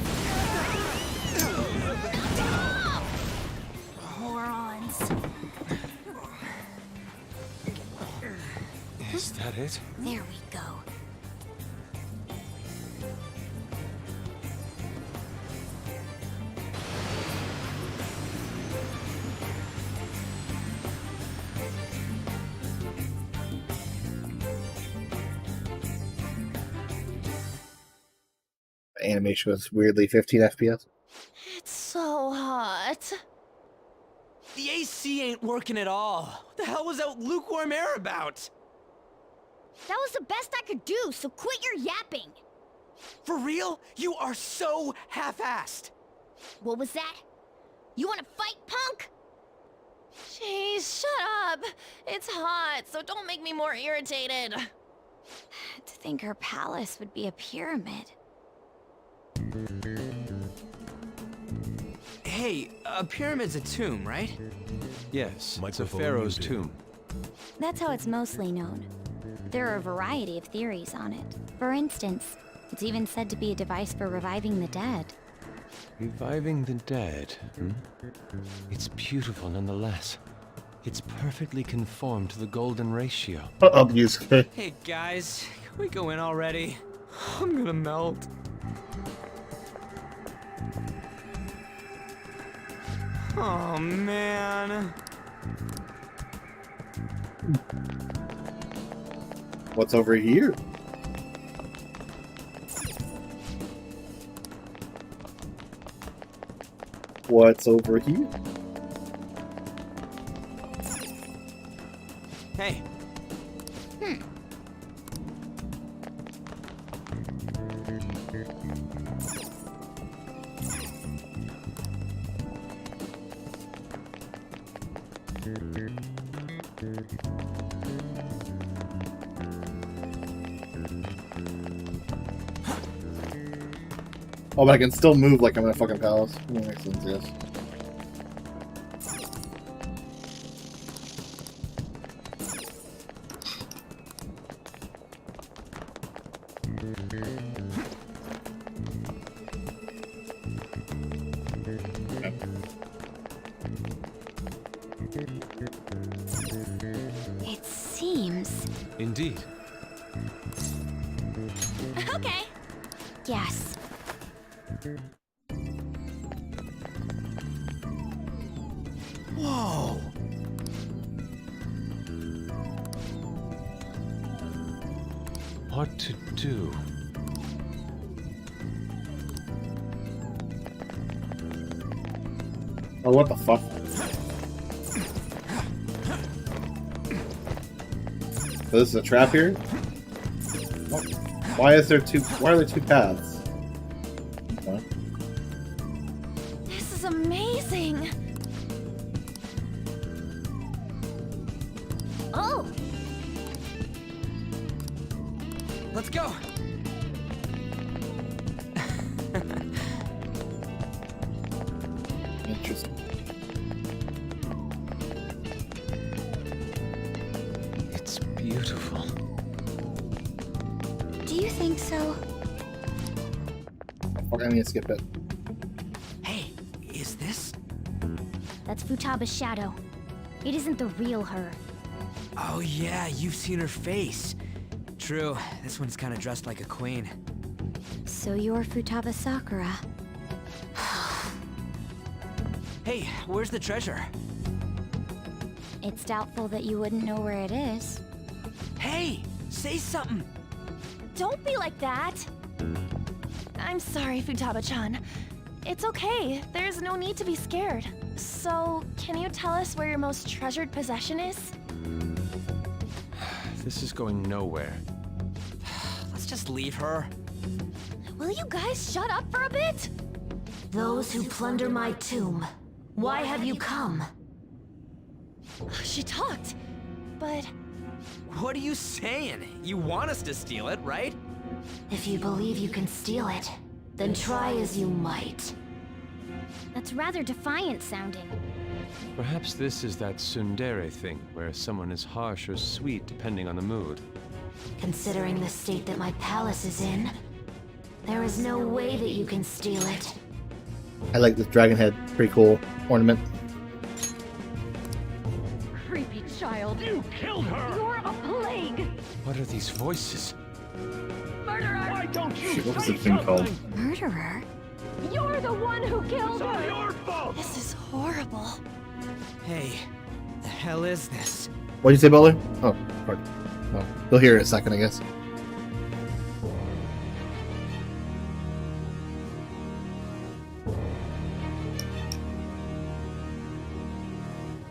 Morons. Is that it? There we go. The animation was weirdly 15 FPS. It's so hot. The AC ain't working at all. What the hell was that lukewarm air about? That was the best I could do, so quit your yapping. For real? You are so half-assed. What was that? You want to fight, punk? Jeez, shut up. It's hot, so don't make me more irritated. To think her palace would be a pyramid. Hey, a pyramid's a tomb, right? Yes, it's a Microphone pharaoh's muted. tomb. That's how it's mostly known. There are a variety of theories on it. For instance, it's even said to be a device for reviving the dead. Reviving the dead, hmm? It's beautiful nonetheless. It's perfectly conformed to the golden ratio. Yusuke. Hey guys, can we go in already? I'm gonna melt. Oh man. What's over here? What's over here? Hey. Oh, but I can still move like I'm in a fucking palace. That makes sense, yes. It seems... Indeed. Okay. Yes. Whoa. What to do? Oh, what the fuck? So this is a trap here? Why are there two paths? What? This is amazing. Oh! Let's go. Interesting. It's beautiful. Do you think so? Okay, I'm gonna skip it. Hey, is this? That's Futaba's shadow. It isn't the real her. Oh yeah, you've seen her face. True, this one's kind of dressed like a queen. So you're Futaba Sakura. Hey, where's the treasure? It's doubtful that you wouldn't know where it is. Hey, say something. Don't be like that. I'm sorry, Futaba-chan. It's okay. There's no need to be scared. So, can you tell us where your most treasured possession is? This is going nowhere. Let's just leave her. Will you guys shut up for a bit? Those who plunder my tomb, why have you come? She talked, but... What are you saying? You want us to steal it, right? If you believe you can steal it, then try as you might. That's rather defiant sounding. Perhaps this is that tsundere thing, where someone is harsh or sweet depending on the mood. Considering the state that my palace is in, there is no way that you can steal it. I like this dragon head. Pretty cool ornament. Creepy child. You killed her! You're a plague! What are these voices? Murderer! Why don't you Shit, what was the thing called? Murderer? You're the one who killed her! It's all your fault! This is horrible. Hey, the hell is this? What'd you say, Butler? Oh, pardon. Oh, you'll hear it in a second, I guess.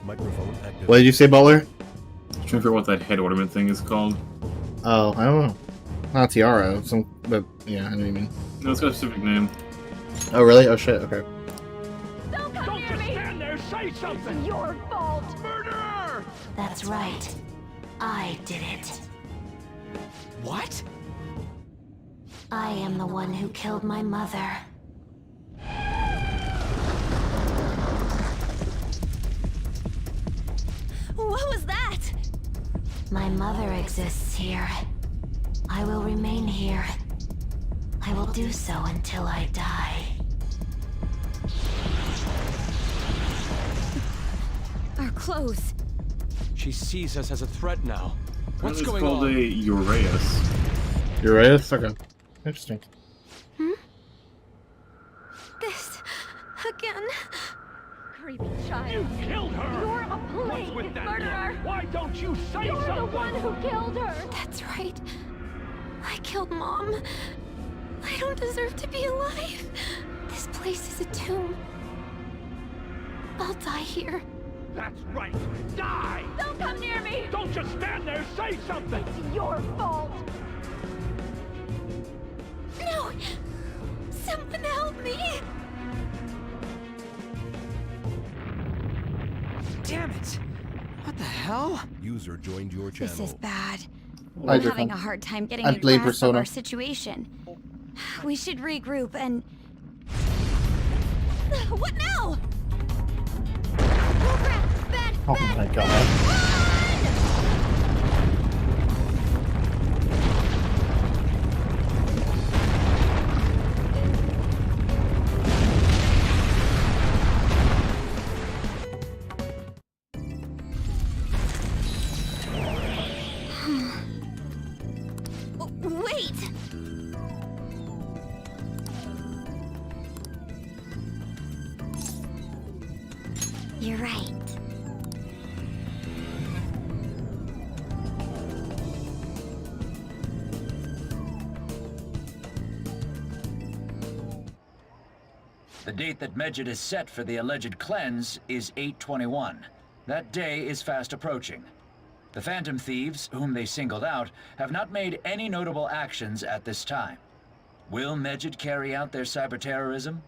Microphone active. What did you say, Butler? Trying to figure out what that head ornament thing is called. Oh, I don't know. Not tiara. But yeah, I know what you mean. No, it's got a specific name. Oh, really? Oh, shit. Okay. Don't come near me! Stand there, say something! It's your fault! Murderer! That's right. I did it. What? I am the one who killed my mother. What was that? My mother exists here. I will remain here. I will do so until I die. Our clothes. She sees us as a threat now. What's going on? It's called a Uraeus. Uraeus? Okay. Interesting. This... again. Creepy child. You killed her! You're a plague! With that murderer! Why don't you say You're something? You're the one who killed her! That's right. I killed Mom. I don't deserve to be alive. This place is a tomb. I'll die here. That's right! Die! Don't come near me! Don't just stand there! Say something! It's your fault! No! Someone help me! Damn it! What the hell? User joined your channel. This is bad. Hi, I'm Griffin. having a hard time getting I'm a playing grasp of Persona. our situation. We should regroup and... What now? Oh my god. Wait! You're right. The date that Medjed is set for the alleged cleanse is 8/21. That day is fast approaching. The Phantom Thieves, whom they singled out, have not made any notable actions at this time. Will Medjed carry out their cyber-terrorism?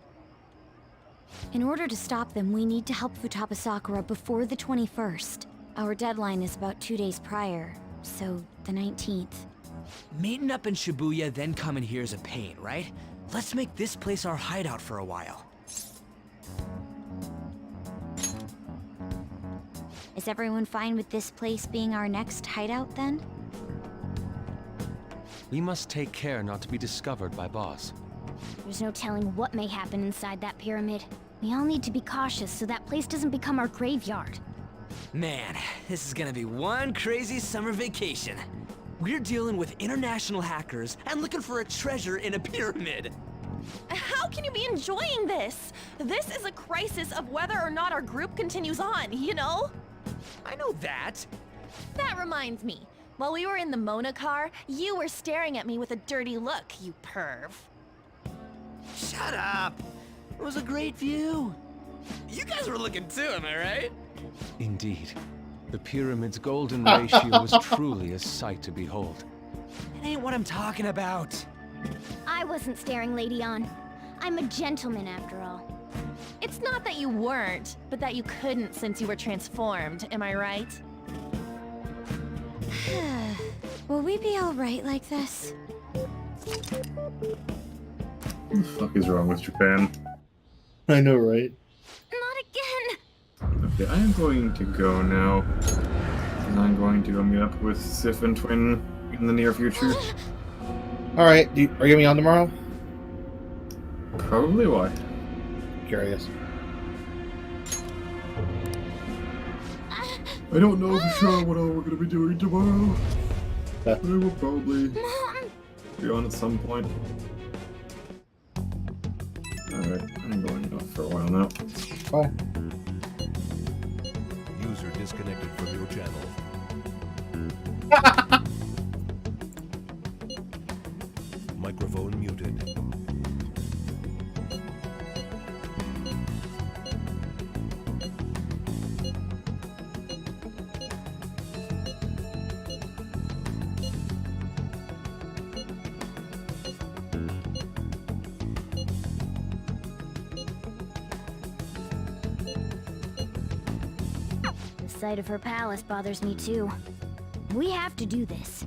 In order to stop them, we need to help Futaba Sakura before the 21st. Our deadline is about 2 days prior, so the 19th. Meeting up in Shibuya, then coming here is a pain, right? Let's make this place our hideout for a while. Is everyone fine with this place being our next hideout, then? We must take care not to be discovered by Boss. There's no telling what may happen inside that pyramid. We all need to be cautious so that place doesn't become our graveyard. Man, this is gonna be one crazy summer vacation. We're dealing with international hackers and looking for a treasure in a pyramid. How can you be enjoying this? This is a crisis of whether or not our group continues on, you know? I know that. That reminds me. While we were in the Mona car, you were staring at me with a dirty look, you perv. Shut up! It was a great view. You guys were looking too, am I right? Indeed. The pyramid's golden ratio was truly a sight to behold. It ain't what I'm talking about. I wasn't staring, Lady On. I'm a gentleman after all. It's not that you weren't, but that you couldn't since you were transformed, am I right? Will we be alright like this? What the fuck is wrong with Japan? I know, right? Not again! Okay, I am going to go now. And I'm going to go meet up with Sif and Twin in the near future. Alright, are you gonna be on tomorrow? Probably. Why? Curious. I don't know for sure what all we're gonna be doing tomorrow. But I will probably be on at some point. Alright, I'm going off for a while now. Bye. User disconnected from your channel. Microphone muted. The sight of her palace bothers me too. We have to do this.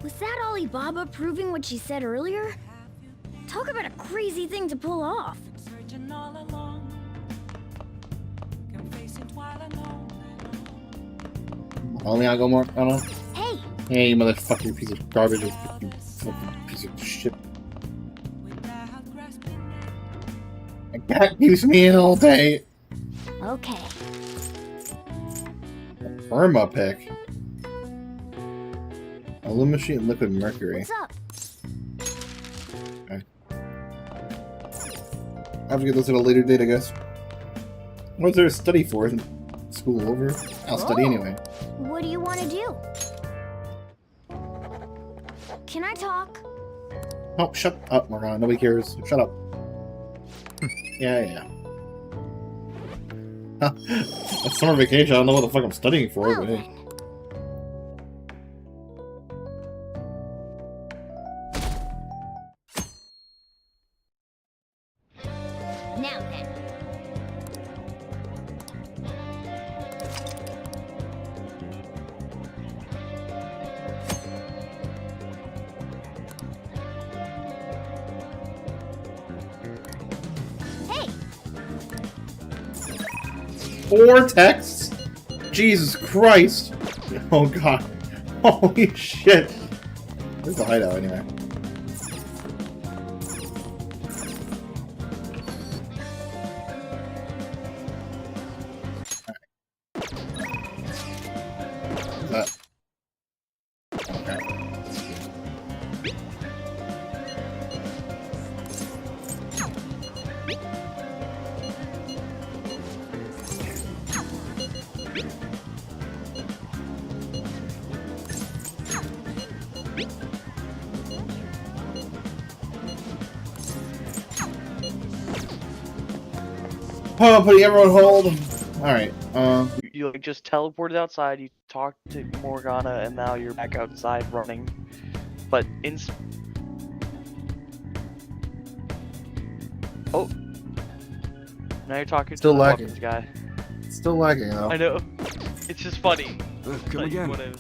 Was that Alibaba proving what she said earlier? Talk about a crazy thing to pull off. Only I go more. I don't know. Hey! Hey, you motherfucker, piece of garbage, you fucking piece of shit. And cat keeps me in all day. Okay. Perma pick. Aluminum and liquid mercury. What's up? Okay. I have to get those at a later date, I guess. What's there to study for? Isn't school over? I'll study anyway. What do you want to do? Can I talk? Oh, shut up, Morgana. Nobody cares. Shut up. Yeah. It's summer vacation. I don't know what the fuck I'm studying for, Well, but hey. Now then. Hey! 4 texts? Jesus Christ. Oh god. Holy shit. Where's the hideout anyway? Oh, putting everyone hold. Alright, You like just teleported outside, you talked to Morgana, and now you're back outside running. But oh, now you're talking Still to the lagging. weapons guy. Still lagging though. I know. It's just funny. Come that you again. wanna